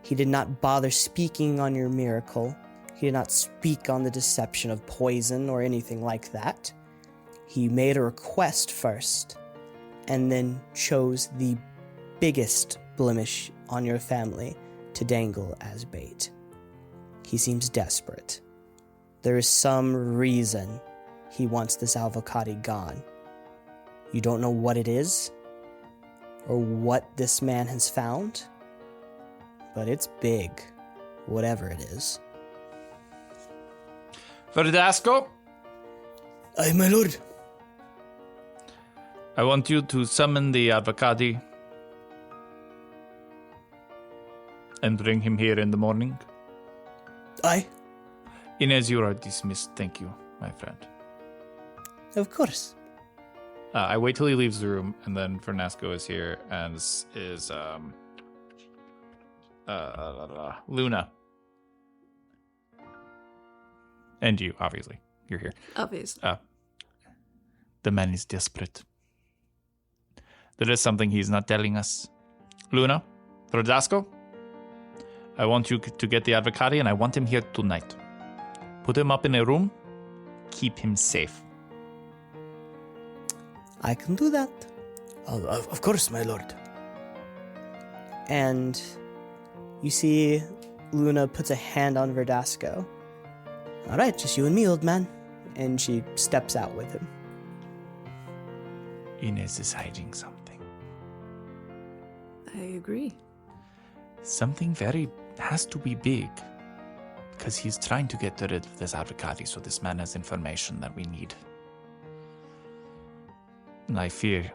He did not bother speaking on your miracle. He did not speak on the deception of poison or anything like that. He made a request first, and then chose the biggest blemish on your family to dangle as bait. He seems desperate. There is some reason he wants this Avocati gone. You don't know what it is, or what this man has found, but it's big, whatever it is. Verdasco, Aye, my lord. I want you to summon the Avocati and bring him here in the morning. Aye, Inez, you are dismissed. Thank you, my friend. of course. I wait till he leaves the room, and then Fernasco is here, and is Luna. And you, obviously. You're here. Obviously. The man is desperate. There is something he's not telling us. Luna, Verdasco, I want you to get the Advocati, and I want him here tonight. Put him up in a room. Keep him safe. I can do that. Of course, my lord. And you see Luna puts a hand on Verdasco. All right, just you and me, old man. And she steps out with him. Inez is hiding something. I agree. Something has to be big. Because he's trying to get rid of this Advocati, so this man has information that we need. And I fear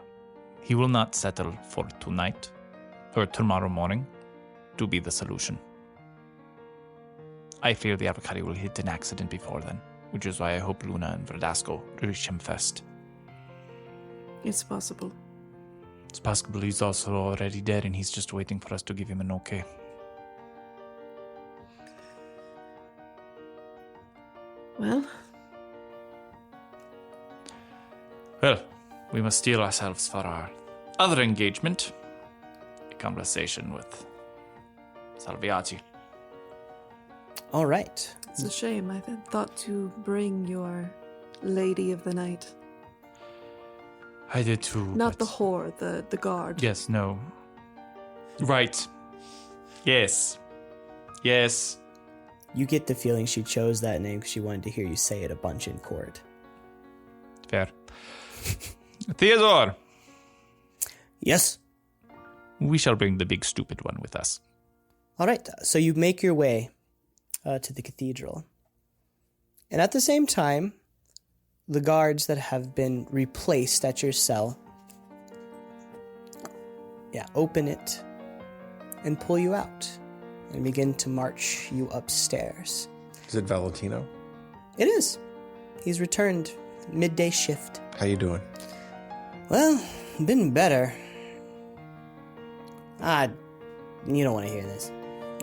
he will not settle for tonight or tomorrow morning to be the solution. I fear the Advocati will hit an accident before then, which is why I hope Luna and Verdasco reach him first. It's possible. It's possible he's also already dead and he's just waiting for us to give him an okay. Well, we must steel ourselves for our other engagement. A conversation with Salviati. All right. it's a shame. I thought to bring your lady of the night. I did too. Not the but- whore, the guard. Yes, no. Right. Yes. Yes. You get the feeling she chose that name because she wanted to hear you say it a bunch in court. Fair. Theodore, Yes. we shall bring the big stupid one with us. All right. So you make your way to the cathedral. And at the same time, the guards that have been replaced at your cell, open it and pull you out and begin to march you upstairs. Is it Valentino? It is. He's returned midday shift. How you doing? Well, been better. You don't want to hear this.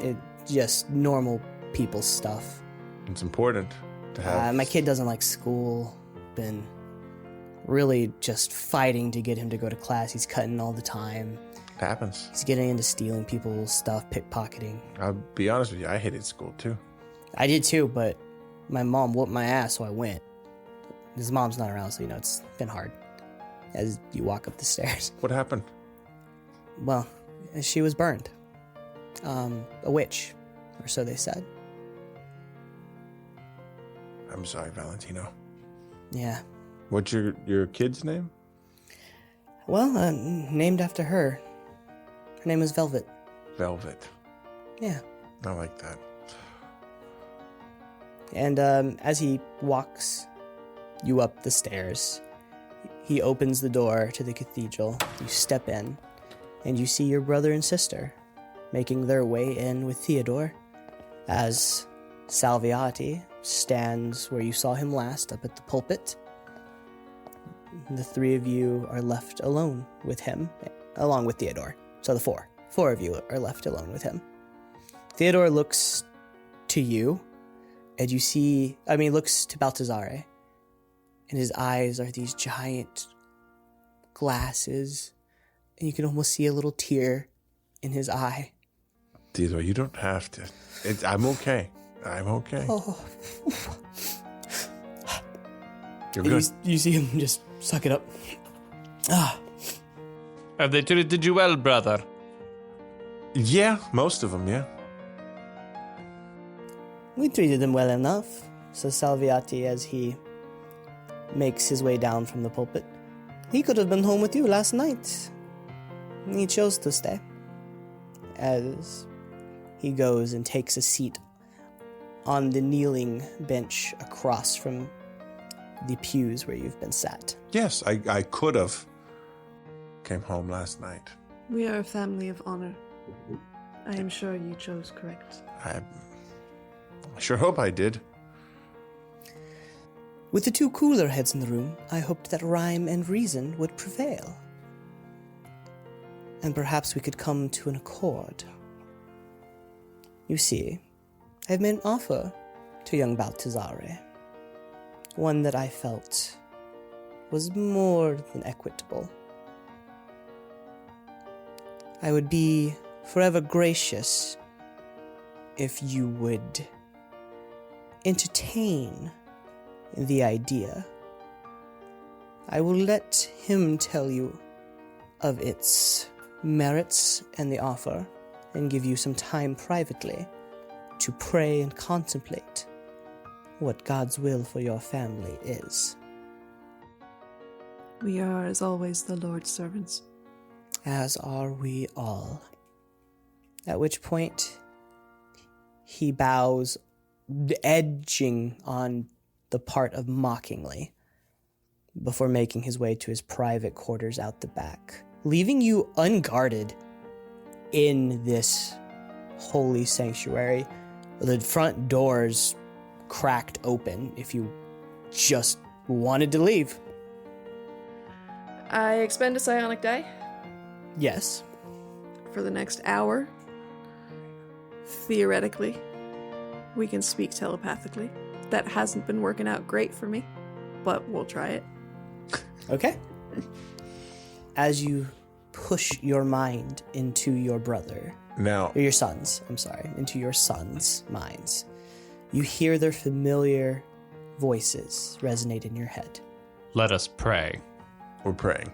It's just normal people stuff. It's important to have. My kid doesn't like school. Been really just fighting to get him to go to class. He's cutting all the time. It happens. He's getting into stealing people's stuff, pickpocketing. I'll be honest with you. I hated school too. I did too, but my mom whooped my ass, so I went. His mom's not around, so it's been hard as you walk up the stairs. What happened? Well, she was burned. A witch, or so they said. I'm sorry, Valentino. Yeah. What's your kid's name? Well, named after her. Her name is Velvet. Velvet. Yeah. I like that. And as he walks you up the stairs, he opens the door to the cathedral. You step in, and you see your brother and sister making their way in with Theodore, as Salviati stands where you saw him last, up at the pulpit. The three of you are left alone with him, along with Theodore. So the four of you are left alone with him. Theodore looks to you, and you see, looks to Baldassarre, and his eyes are these giant glasses, and you can almost see a little tear in his eye. Theodore, you don't have to. I'm okay. I'm okay. Oh. You're good. You see him just suck it up. Have they treated you well, brother? Yeah, most of them, yeah. We treated him well enough, says Salviati as he makes his way down from the pulpit. He could have been home with you last night. He chose to stay. As he goes and takes a seat on the kneeling bench across from the pews where you've been sat. Yes, I could have. Came home last night. We are a family of honor. I am sure you chose correct. I sure hope I did. With the two cooler heads in the room, I hoped that Wrym and Reason would prevail. And perhaps we could come to an accord. You see, I've made an offer to young Baldassarre. One that I felt was more than equitable. I would be forever gracious if you would entertain the idea. I will let him tell you of its merits and the offer, and give you some time privately to pray and contemplate what God's will for your family is. We are, as always, the Lord's servants. As are we all. At which point, he bows, edging on the part of mockingly, before making his way to his private quarters out the back, leaving you unguarded in this holy sanctuary. The front doors cracked open if you just wanted to leave. I expend a psionic die Yes. for the next hour. Theoretically, we can speak telepathically. That hasn't been working out great for me, but we'll try it. Okay. As you push your mind into your brother, Now, or your sons, into your sons' minds, you hear their familiar voices resonate in your head. Let us pray. we're praying.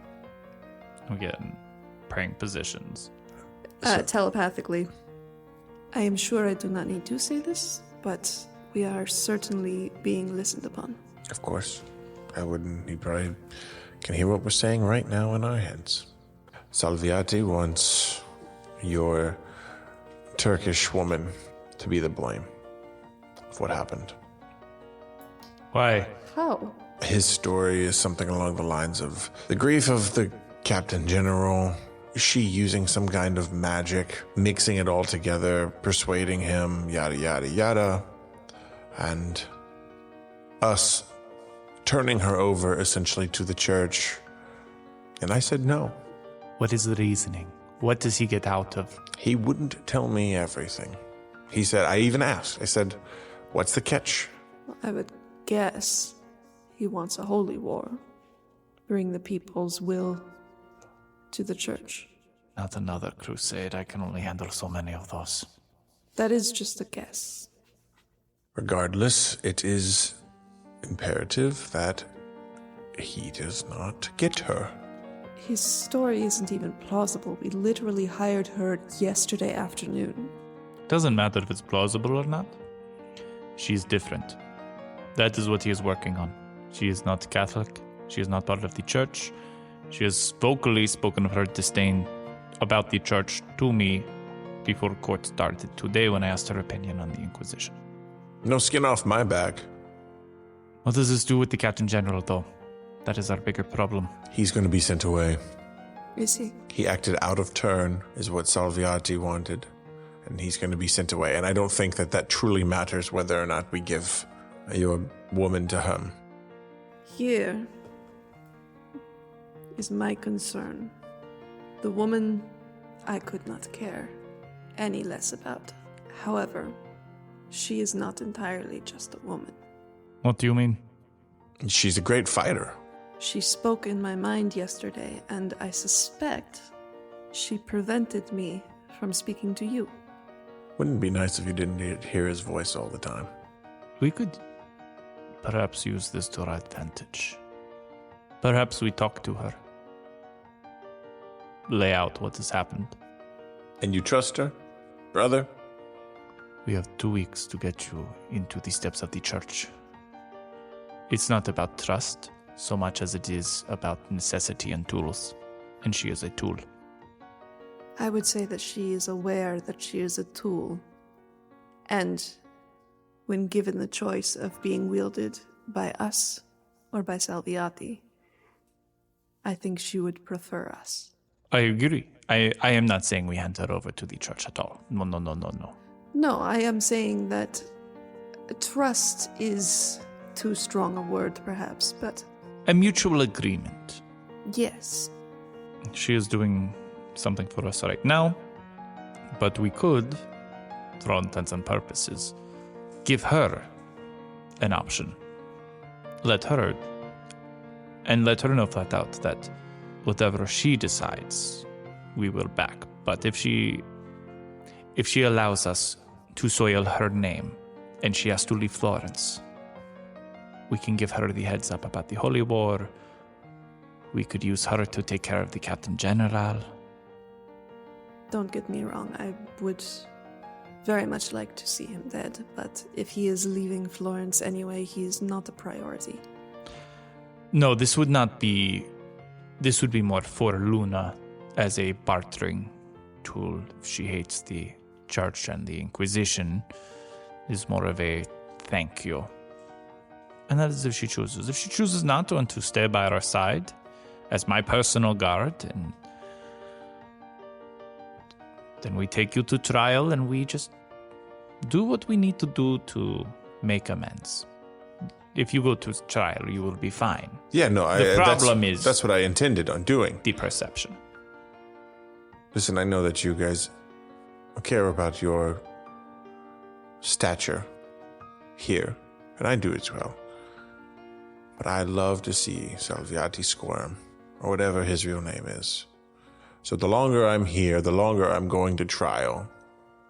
We get in praying positions. Telepathically, I am sure I do not need to say this, but we are certainly being listened upon. Of course. He probably can hear what we're saying right now in our heads. Salviati wants your Turkish woman to be the blame of what happened. Why? How? His story is something along the lines of the grief of the Captain General, she using some kind of magic, mixing it all together, persuading him, yada, yada, yada, and us turning her over essentially to the church. And I said no. What is the reasoning? What does he get out of? He wouldn't tell me everything. He said, I even asked, I said, what's the catch? I would guess he wants a holy war. Bring the people's will to the church. Not another crusade. I can only handle so many of those. That is just a guess. Regardless, it is imperative that he does not get her. His story isn't even plausible. We literally hired her yesterday afternoon. Doesn't matter if it's plausible or not. She's different. That is what he is working on. She is not Catholic. She is not part of the church. She has vocally spoken of her disdain about the church to me before court started today when I asked her opinion on the Inquisition. No skin off my back. What does this do with the Captain General, though? That is our bigger problem. He's going to be sent away. Is he? He acted out of turn, is what Salviati wanted, and he's going to be sent away. And I don't think that truly matters whether or not we give your woman to him. Here is my concern. The woman I could not care any less about. However, she is not entirely just a woman. What do you mean? She's a great fighter. She spoke in my mind yesterday, and I suspect she prevented me from speaking to you. Wouldn't it be nice if you didn't hear his voice all the time? We could perhaps use this to our advantage. Perhaps we talk to her. Lay out what has happened. And you trust her, brother? We have 2 weeks to get you into the steps of the church. It's not about trust so much as it is about necessity and tools. And she is a tool. I would say that she is aware that she is a tool. And when given the choice of being wielded by us or by Salviati, I think she would prefer us. I agree. I am not saying we hand her over to the church at all. No. No, I am saying that trust is too strong a word, perhaps, but A mutual agreement. yes. She is doing something for us right now, but we could, for all intents and purposes, give her an option. Let her know flat out that whatever she decides, we will back. But if she allows us to soil her name and she has to leave Florence, we can give her the heads up about the Holy War. We could use her to take care of the Captain General. Don't get me wrong, I would very much like to see him dead, but if he is leaving Florence anyway, he is not a priority. No, this would be more for Luna as a bartering tool. If she hates the church and the Inquisition, is more of a thank you. And that is if she chooses. If she chooses not to and to stay by our side as my personal guard, and then we take you to trial and we just do what we need to do to make amends. If you go to trial, you will be fine. Yeah, no, The problem is that's what I intended on doing. the perception. Listen, I know that you guys care about your stature here, and I do as well. But I love to see Salviati squirm, or whatever his real name is. So the longer I'm here, the longer I'm going to trial,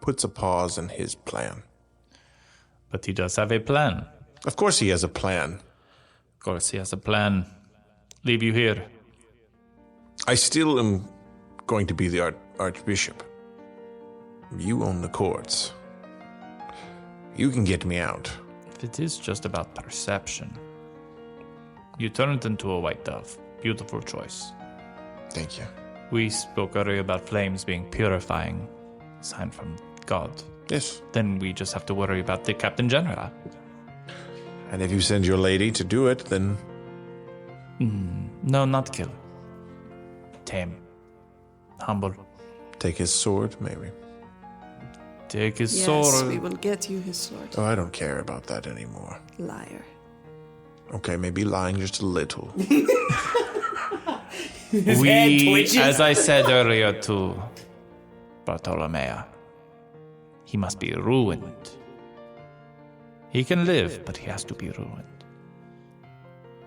puts a pause in his plan. But he does have a plan. Of course he has a plan. Of course, he has a plan. Leave you here. I still am going to be the Archbishop. You own the courts. You can get me out. If it is just about perception, you turned into a white dove. Beautiful choice. Thank you. We spoke earlier about flames being purifying, sign from God. Yes. Then we just have to worry about the Captain General. And if you send your lady to do it, then... No, not kill. Tame. Humble. take his sword, maybe. Take his Yes, sword. we will get you his sword. Oh, I don't care about that anymore. Liar. Okay, maybe lying just a little. As I said earlier to Bartolomea, he must be ruined. He can live, but he has to be ruined.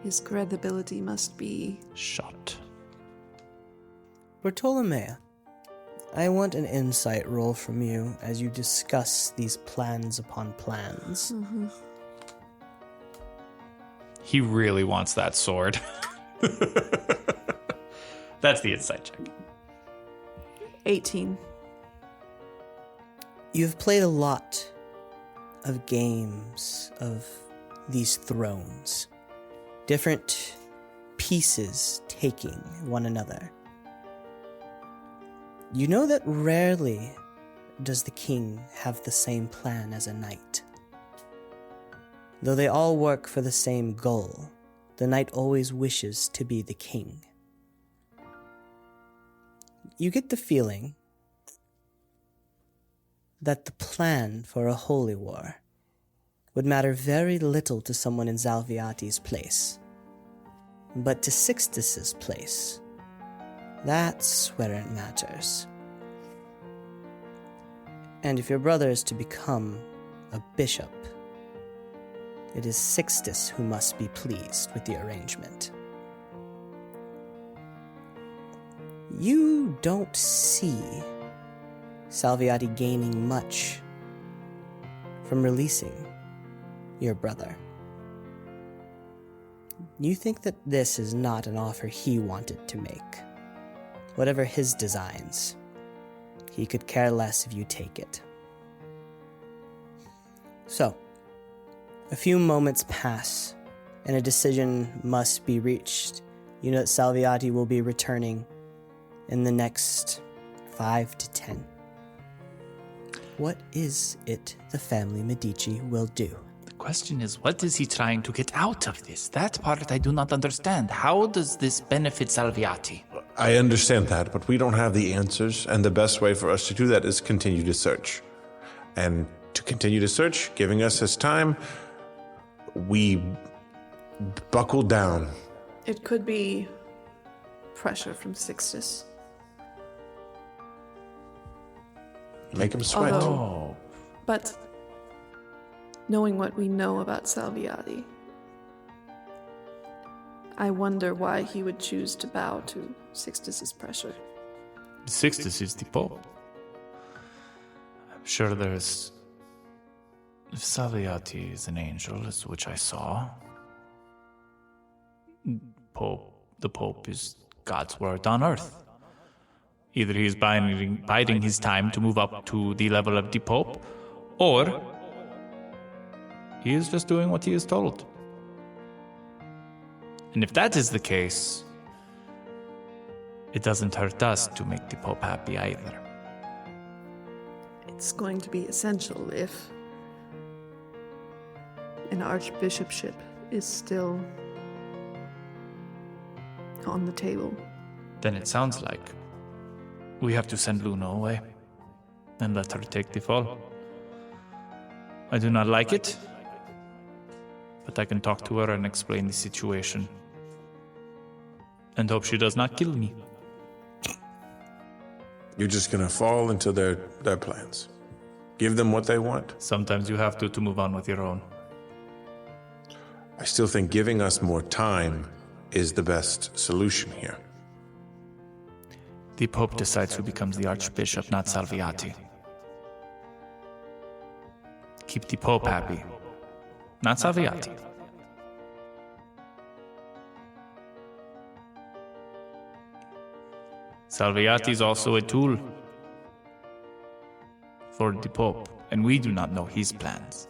His credibility must be... Shot. Bartolomea, I want an insight roll from you as you discuss these plans upon plans. He really wants that sword. That's the insight check. 18. You've played a lot of games of these thrones. Different pieces taking one another. You know that rarely does the king have the same plan as a knight. Though they all work for the same goal, the knight always wishes to be the king. You get the feeling that the plan for a holy war would matter very little to someone in Salviati's place. But to Sixtus's place, that's where it matters. And if your brother is to become a bishop, it is Sixtus who must be pleased with the arrangement. You don't see Salviati gaining much from releasing your brother. You think that this is not an offer he wanted to make. Whatever his designs, he could care less if you take it. So, a few moments pass, and a decision must be reached. You know that Salviati will be returning in the next 5 to 10. What is it the family Medici will do? The question is, what is he trying to get out of this? That part I do not understand. How does this benefit Salviati? I understand that, but we don't have the answers, and the best way for us to do that is continue to search. And to continue to search, giving us his time, we buckle down. It could be pressure from Sixtus. Make him sweat. Although, but knowing what we know about Salviati, I wonder why he would choose to bow to Sixtus's pressure. Sixtus is the Pope. I'm sure there's... If Salviati is an angel, as which I saw, the Pope is God's word on earth. Either he is biding his time to move up to the level of the Pope, or he is just doing what he is told. And if that is the case, it doesn't hurt us to make the Pope happy either. It's going to be essential if an archbishopship is still on the table. Then it sounds like we have to send Luna away and let her take the fall. I do not like it, but I can talk to her and explain the situation and hope she does not kill me. You're just gonna fall into their plans. Give them what they want. Sometimes you have to move on with your own. I still think giving us more time is the best solution here. The Pope decides who becomes the Archbishop, not Salviati. Keep the Pope happy, not Salviati. Salviati is also a tool for the Pope, and we do not know his plans.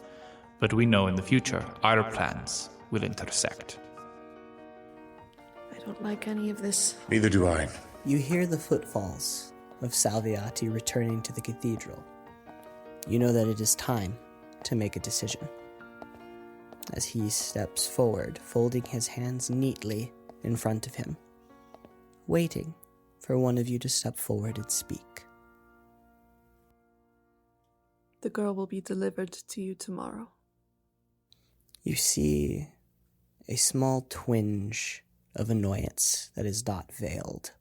But we know in the future our plans will intersect. I don't like any of this. Neither do I. You hear the footfalls of Salviati returning to the cathedral. You know that it is time to make a decision. As he steps forward, folding his hands neatly in front of him, waiting for one of you to step forward and speak. The girl will be delivered to you tomorrow. You see a small twinge of annoyance that is not veiled.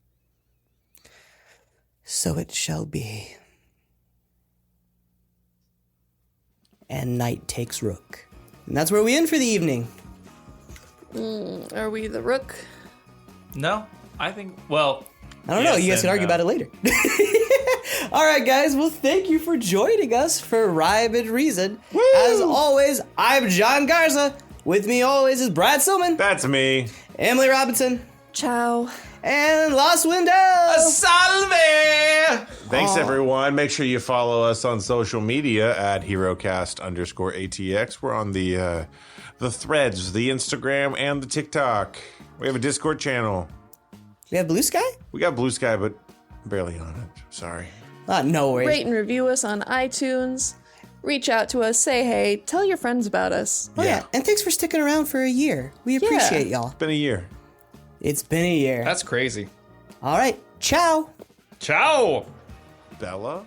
So it shall be. And knight takes rook. And that's where we end for the evening. Are we the rook? No, I think, well... I don't know. You guys can argue about it later. All right, guys. Well, thank you for joining us for Wrym and Reason. Woo! As always, I'm John Garza. With me always is Brad Silman. That's me. Emily Robinson. Ciao. And Laus Weindel. Salve! Thanks, everyone. Make sure you follow us on social media at HeroCast_ATX. We're on the Threads, the Instagram, and the TikTok. We have a Discord channel. We have Blue Sky? We got Blue Sky, but barely on it. Sorry. No worries. Rate and review us on iTunes. Reach out to us. Say hey. Tell your friends about us. Oh, yeah. And thanks for sticking around for a year. We appreciate y'all. It's been a year. It's been a year. That's crazy. All right. Ciao. Ciao. Bella?